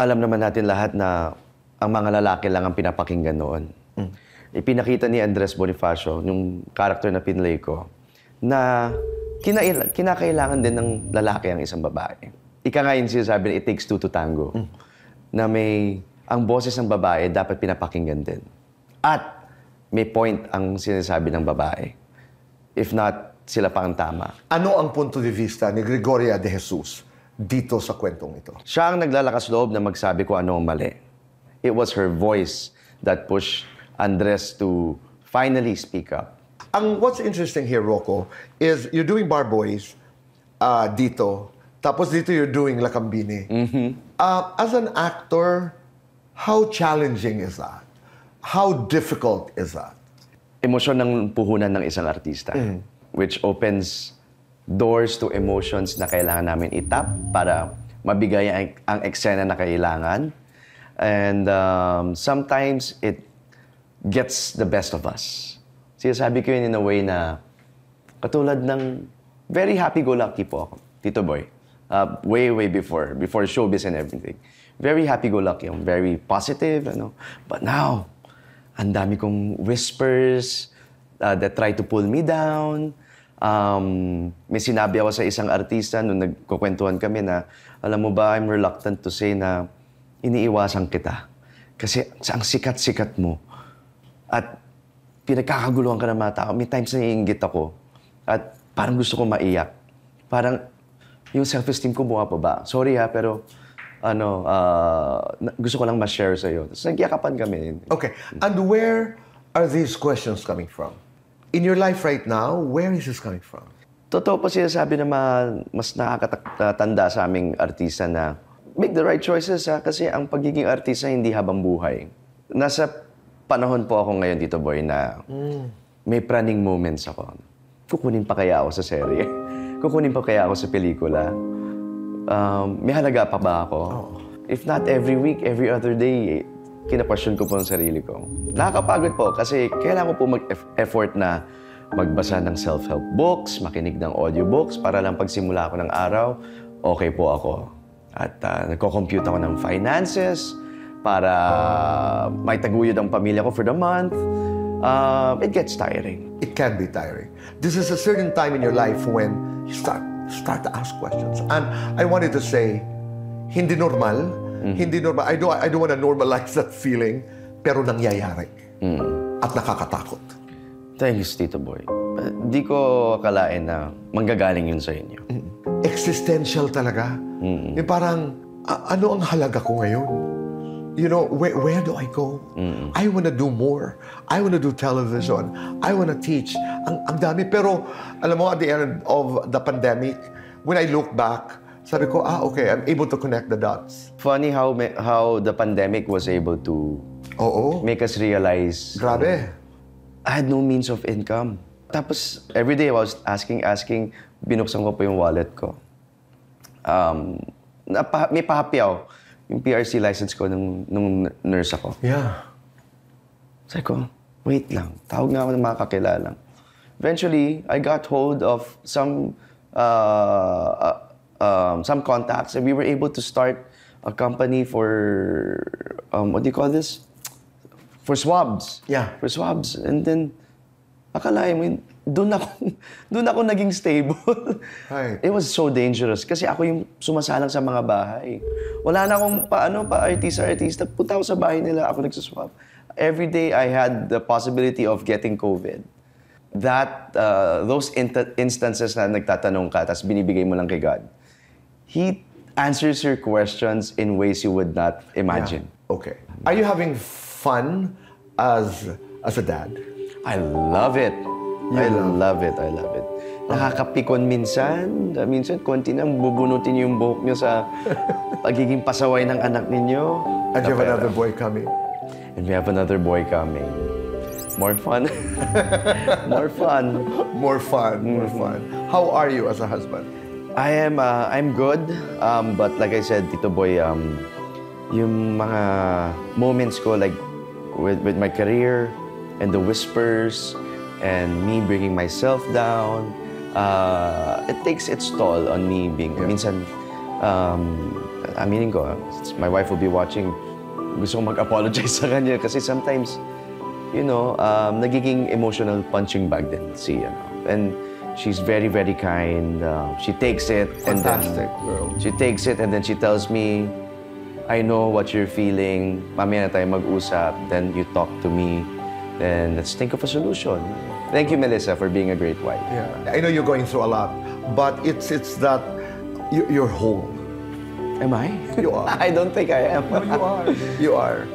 S21: alam naman natin lahat na ang mga lalaki lang ang pinapakinggan noon. Ipinakita ni Andres Bonifacio, yung character na pinlay ko, na kinakailangan din ng lalaki ang isang babae. Ika nga yung sinasabi na it takes two to tango. Na ang boses ng babae dapat pinapakinggan din. At may point ang sinasabi ng babae. If not, sila pa ang tama.
S1: Ano ang punto de vista ni Gregoria de Jesus dito sa kwentong ito?
S21: Siya ang naglalakas loob na magsabi ko ano ang mali. It was her voice that pushed Andres to finally speak up.
S1: What's interesting here, Rocco, is you're doing Barboys dito, tapos dito you're doing Lakambini. As an actor, how challenging is that? How difficult is that?
S21: Emosyon ng puhunan ng isang artista, which opens doors to emotions na kailangan namin itap para mabigay ang eksena na kailangan. And sometimes it gets the best of us. Sinasabi ko yun in a way na katulad ng very happy-go-lucky po ako, Tito Boy. Way before showbiz and everything. Very happy-go-lucky. I'm very positive, But now, ang dami kong whispers that try to pull me down. May sinabi ako sa isang artista nung nagkukwentuhan kami na, alam mo ba, I'm reluctant to say na iniiwasan kita. Kasi ang sikat-sikat mo. At pinagkakaguluhan ka ng mga tao. May times na naiinggit ako. At parang gusto ko maiyak. Parang yung self-esteem ko bumababa. Sorry pero gusto ko lang ma-share sa'yo. Tapos nagyakapan kami.
S1: Okay. And where are these questions coming from? In your life right now, where is this coming from?
S21: Totoo po sinasabi na mas nakakatanda sa aming artista na make the right choices kasi ang pagiging artista hindi habang buhay. Nasa panahon po ako ngayon, Tito Boy, na may praning moments ako. Kukunin pa kaya ako sa serye? Kukunin pa kaya ako sa pelikula? May halaga pa ba ako? If not every week, every other day, kina-question ko po ang sarili ko. Nakakapagod po kasi kailangan ko po mag-effort na magbasa ng self-help books, makinig ng audiobooks para lang pagsimula ko ng araw, okay po ako. At nagko-compute ako ng finances para may taguyod ang pamilya ko for the month. It gets tiring.
S1: It can be tiring. This is a certain time in your life when you start to ask questions. And I wanted to say, hindi normal. Hindi normal. I don't want to normalize that feeling, pero nangyayari. At nakakatakot.
S21: Thanks, Tito Boy. Di ko akalain na manggagaling yun sa inyo.
S1: Existential talaga. Yung parang, ano ang halaga ko ngayon? You know, where do I go? I want to do more. I want to do television. I want to teach. Ang dami. Pero, alam mo, at the end of the pandemic, when I look back, sabi ko, okay, I'm able to connect the dots.
S21: Funny how the pandemic was able to make us realize.
S1: Grabe.
S21: I had no means of income. Tapos, every day I was asking, binuksan ko po yung wallet ko. May pahapiaw yung PRC license ko nung nurse ako.
S1: Yeah.
S21: Sabi ko, wait lang. Tawag nga ako ng mga kakilala. Eventually, I got hold of some contacts and we were able to start a company for, what do you call this? For swabs.
S1: Yeah.
S21: For swabs. And then, akalain mo yun, doon ako naging stable.
S1: Right.
S21: It was so dangerous kasi ako yung sumasalang sa mga bahay. Wala na akong artista. Punta ako sa bahay nila, ako nagsuswab. Every day I had the possibility of getting COVID. Those instances na nagtatanong ka, tapos binibigay mo lang kay God, He answers your questions in ways you would not imagine.
S1: Yeah. Okay. Are you having fun as a dad?
S21: I love it. I love it. Nakakapikon minsan. Minsan, konti nang bubunutin yung buhok nyo sa pagiging pasaway ng anak ninyo.
S1: And you have another boy coming.
S21: And we have another boy coming. More fun. More fun.
S1: More fun. How are you as a husband?
S21: I'm good. But like I said, Tito Boy, yung mga moments ko, like with my career and the whispers, and me bringing myself down, it takes its toll on me being, minsan, aminin ko, my wife will be watching, gusto ko mag-apologize sa kanya kasi sometimes, nagiging emotional punching bag din and she's very, very kind. She takes it.
S1: Fantastic, girl.
S21: She takes it and then she tells me, I know what you're feeling. Mamaya na tayo mag-usap. Then you talk to me. Then let's think of a solution. Thank you, Melissa, for being a great wife.
S1: Yeah, I know you're going through a lot, but it's that you're whole.
S21: Am I?
S1: You are.
S21: I don't think I am.
S1: No, you are. You are.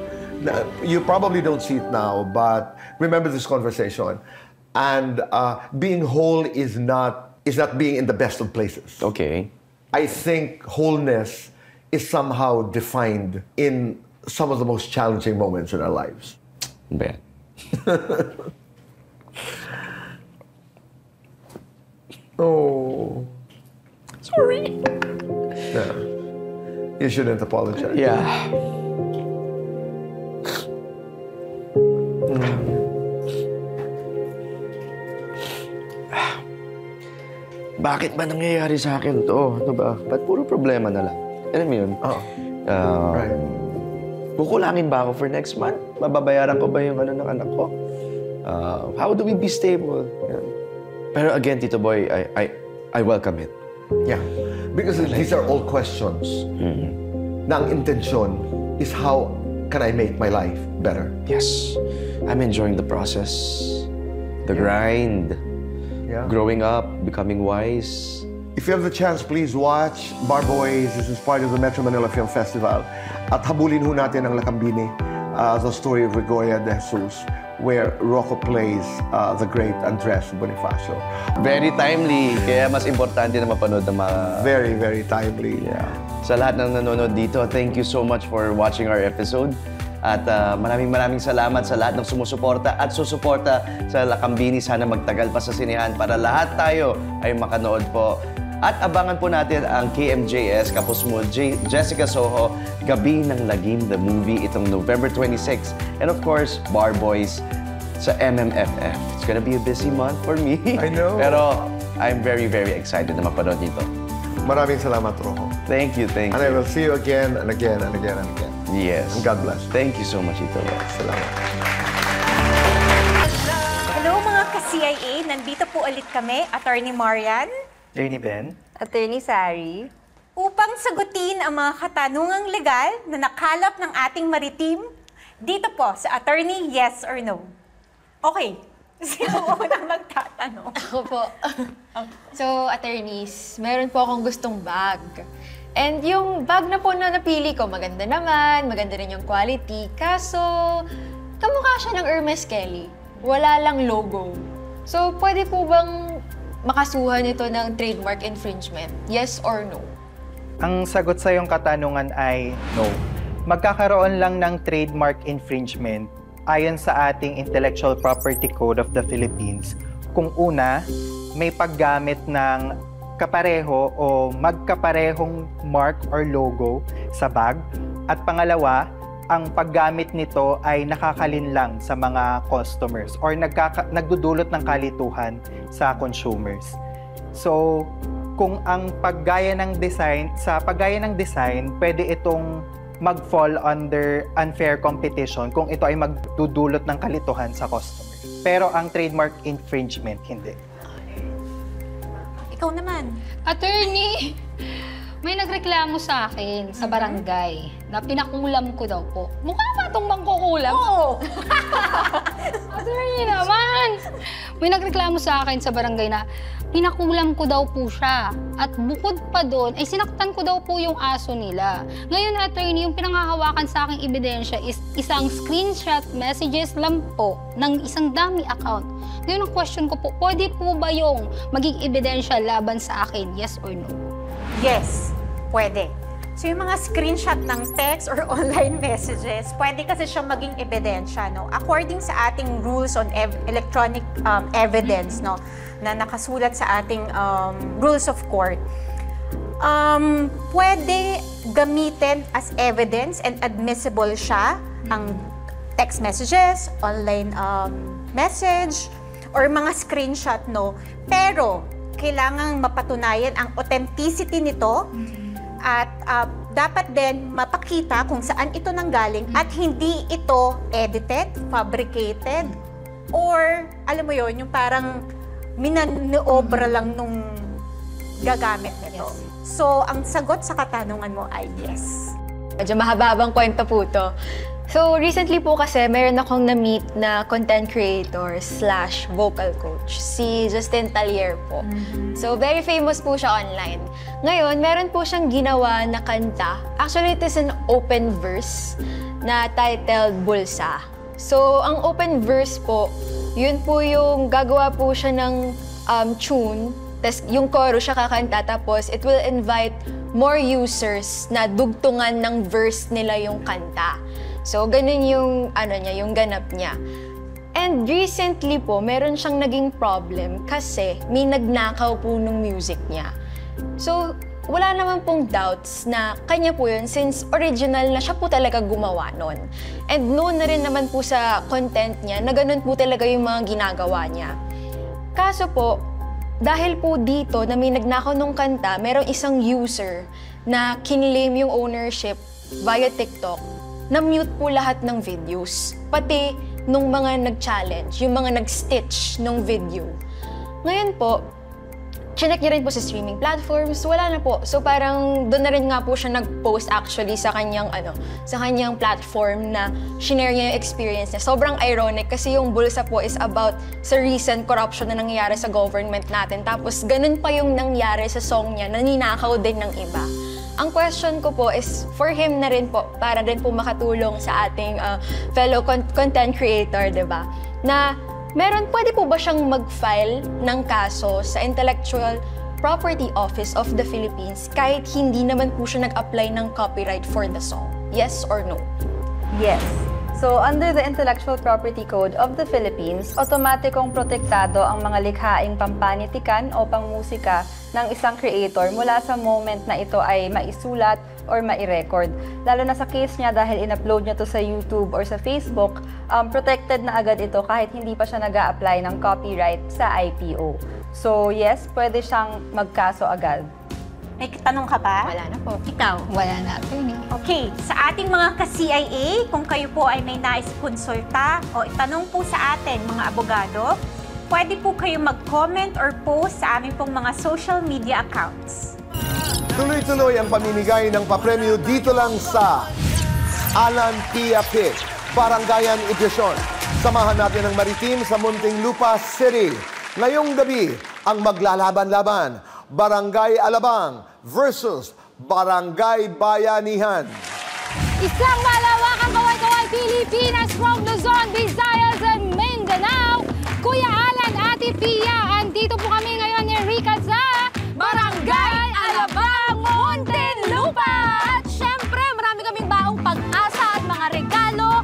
S1: You probably don't see it now, but remember this conversation. And being whole is not being in the best of places.
S21: Okay.
S1: I think wholeness is somehow defined in some of the most challenging moments in our lives.
S21: Bet.
S1: Oh.
S21: Sorry.
S1: Yeah. You shouldn't apologize.
S21: Yeah. Bakit ba nangyayari sa akin to? Ano ba? Ba't puro problema na lang? Alam mo yun?
S1: Right.
S21: Kukulangin ba ako for next month? Mababayaran ko ba yung ng anak ko? How do we be stable? Yeah. Pero again, Tito Boy, I welcome it.
S1: Yeah. Because these are all questions. Na ang intention is how can I make my life better?
S21: Yes. I'm enjoying the process. The grind.
S1: Yeah.
S21: Growing up, becoming wise.
S1: If you have the chance, please watch Barboys. This is part of the Metro Manila Film Festival. At habulin ho natin ang Lakambini, the story of Gregoria de Jesus, where Rocco plays the great Andres Bonifacio.
S21: Very timely, kaya mas importante na mapanood ng mga...
S1: Very, very timely.
S21: Yeah. Sa lahat ng nanonood dito, thank you so much for watching our episode. At maraming salamat sa lahat ng sumusuporta at susuporta sa Lakambini. Sana magtagal pa sa sinehan para lahat tayo ay makanood po. At abangan po natin ang KMJS, kapos mo, Jessica Soho, Gabi ng Lagim, the movie, itong November 26. And of course, Barboys sa MMFF. It's gonna be a busy month for me.
S1: I know.
S21: Pero I'm very, very excited na mapanood nito.
S1: Maraming salamat, Rocco.
S21: Thank you.
S1: And I will see you again and again and again and again.
S21: Yes.
S1: And God bless.
S21: Thank you so much, Ito.
S1: Salamat.
S18: Hello mga ka-CIA, nandito po ulit kami, Attorney Marian,
S19: Attorney Ben,
S18: Attorney Sari, upang sagutin ang mga katanungang legal na nakalap ng ating maritim dito po sa Attorney Yes or No. Okay, sino unang magtatanong?
S14: Ako po. So, attorneys, meron po akong gustong bag. And yung bag na po na napili ko, maganda naman, maganda rin yung quality. Kaso, kamukha siya ng Hermes Kelly. Wala lang logo. So, pwede po bang makasuhan ito ng trademark infringement? Yes or no?
S19: Ang sagot sa iyong katanungan ay no. Magkakaroon lang ng trademark infringement ayon sa ating Intellectual Property Code of the Philippines kung una, may paggamit ng kapareho o magkaparehong mark or logo sa bag, at pangalawa, ang paggamit nito ay nakakalinlang sa mga customers or nagdudulot ng kalituhan sa consumers. So, kung ang paggaya ng design, pwede itong mag-fall under unfair competition kung ito ay magdudulot ng kalituhan sa customer. Pero ang trademark infringement, hindi.
S18: Ikaw naman.
S15: Attorney, may nagreklamo sa akin sa barangay na pinakulam ko daw po. Mukha ba itong mangkukulam? Oo! Attorney naman! May nagreklamo sa akin sa barangay na pinakulam ko daw po siya. At bukod pa doon, ay sinaktan ko daw po yung aso nila. Ngayon, attorney, yung pinanghahawakan sa aking ebidensya is isang screenshot messages lang po ng isang dummy account. Ngayon, ang question ko po, pwede po ba yung maging ebidensya laban sa akin? Yes or no?
S18: Yes, pwede. So yung mga screenshot ng text or online messages, pwede kasi siyang maging ebidensya, no? According sa ating rules on electronic evidence, no, na nakasulat sa ating rules of court, pwede gamitin as evidence and admissible siya ang text messages, online message, or mga screenshot, no? Pero kailangang mapatunayan ang authenticity nito at dapat din mapakita kung saan ito nanggaling at hindi ito edited, fabricated, or alam mo yon, yung parang minanoobra lang nung gagamit nito. Yes. So, ang sagot sa katanungan mo ay yes.
S14: Medyo mahaba-habang kwento po to. So, recently po kasi, meron akong na-meet na content creator / vocal coach, si Justin Talier po. So, very famous po siya online. Ngayon, meron po siyang ginawa na kanta. Actually, it is an open verse na titled Bulsa. So, ang open verse po, yun po yung gagawa po siya ng tune, tas yung chorus siya kakanta, tapos it will invite more users na dugtungan ng verse nila yung kanta. So, ganun yung, yung ganap niya. And recently po, meron siyang naging problem kasi may nagnakaw po ng music niya. So, wala naman pong doubts na kanya po yun since original na siya po talaga gumawa nun. And known na rin naman po sa content niya na ganun po talaga yung mga ginagawa niya. Kaso po, dahil po dito na may nagnakaw ng kanta, merong isang user na kinlaim yung ownership via TikTok, na-mute po lahat ng videos, pati nung mga nag-challenge, yung mga nag-stitch ng video. Ngayon po, chinek niya rin po sa streaming platforms, wala na po. So parang doon na rin nga po siya nag-post actually sa kanyang, sa kanyang platform na shinare niya yung experience niya. Sobrang ironic kasi yung Bulsa po is about sa recent corruption na nangyayari sa government natin. Tapos ganun pa yung nangyari sa song niya, naninakaw din ng iba. Ang question ko po is for him na rin po, para din po makatulong sa ating fellow content creator, diba? Na pwede po ba siyang mag-file ng kaso sa Intellectual Property Office of the Philippines kahit hindi naman po siya nag-apply ng copyright for the song? Yes or no?
S17: Yes. So, under the Intellectual Property Code of the Philippines, otomatikong protektado ang mga likhaing pampanitikan o pangmusika ng isang creator mula sa moment na ito ay maisulat or mai-record. Lalo na sa case niya dahil in-upload niya to sa YouTube or sa Facebook, protected na agad ito kahit hindi pa siya nag-a-apply ng copyright sa IPO. So, yes, pwede siyang magkaso agad.
S18: May tanong ka ba?
S14: Wala na po.
S18: Ikaw?
S15: Wala na.
S18: Okay, sa ating mga ka-CIA, kung kayo po ay may nais konsulta o itanong po sa atin, mga abogado, pwede po kayo mag-comment or post sa aming pong mga social media accounts.
S1: Tuloy-tuloy ang pamimigay ng papremyo dito lang sa Alan Pia Pic, Barangayan Edisyon. Samahan natin ang Maritim sa Muntinlupa City. Ngayong gabi, ang maglalaban-laban, Barangay Alabang versus Barangay Bayanihan.
S15: Isang malawakang kaway-kaway Pilipinas from Luzon, Visayas, and Mindanao. Kuya Alan, Ate Pia, andito po kami ngayon ni Rica sa Barangay Alabang, Muntinlupa.
S9: At syempre, marami kaming baong pag-asa at mga regalo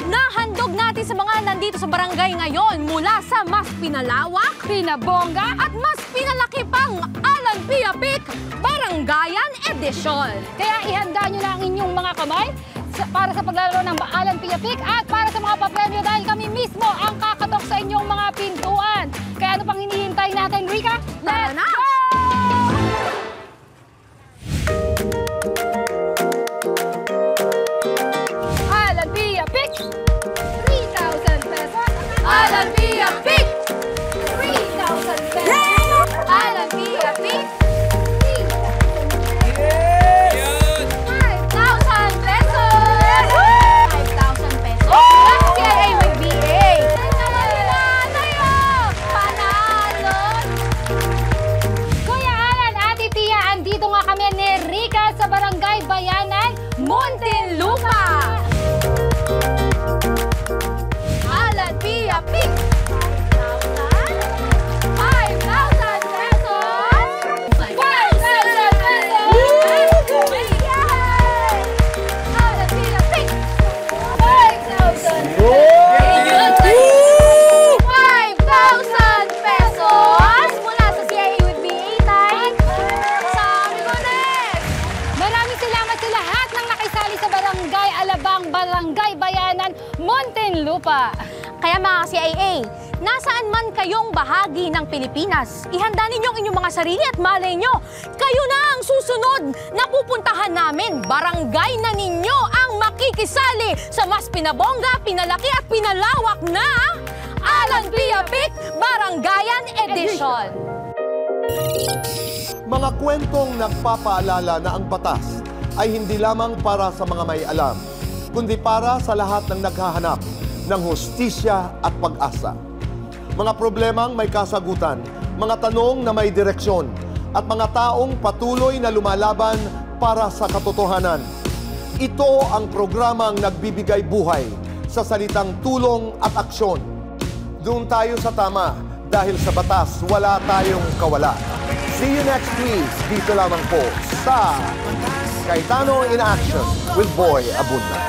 S9: na handog natin sa mga nandito sa barangay ngayon mula sa mas pinalawak, pinabongga at mas pinalaki pang Alan Pia Pic Barangayan Edition.
S15: Kaya ihanda nyo na ang inyong mga kamay para sa paglalaro ng Alan Pia Pic at para sa mga papremyo dahil kami mismo ang kakatok sa inyong mga pintuan. Kaya ano pang hinihintay natin, Rica?
S9: Let's go!
S15: Alan Pia Pic! 3,000 pesos!
S9: Alan Pia Pic!
S15: 3,000 pesos! Alan Pia Pic!
S9: 5,000 pesos! 5,000 pesos! CIA with BA! Panalo!
S15: Kuya Alan, Ate Pia, andito nga kami ni Rica sa Barangay Bayanan,
S9: Muntinlupa! Alan Pia Pic! 5,000 pesos! 5,000 pesos! Alan Pia Pic! 5,000 pesos! Mula sa CIA with BA time sa Millones!
S15: Maraming salamat sa lahat ng nakisali sa Barangay Alabang, Barangay Bayanan, Muntinlupa.
S9: Kaya mga CIA, nasaan man kayong bahagi ng Pilipinas, ihanda ninyong inyong mga sarili at malay nyo, kayo na ang susunod na pupuntahan namin. Barangay na ninyo ang makikisali sa mas pinabongga, pinalaki at pinalawak na Alan Pia Pic Barangayan Edition.
S1: Mga kwentong nagpapaalala na ang batas ay hindi lamang para sa mga may alam, kundi para sa lahat ng naghahanap ng hustisya at pag-asa. Mga problemang may kasagutan, mga tanong na may direksyon, at mga taong patuloy na lumalaban para sa katotohanan. Ito ang programang nagbibigay buhay sa salitang tulong at aksyon. Doon tayo sa tama dahil sa batas wala tayong kawala. See you next week dito lamang po sa Cayetano in Action with Boy Abunda.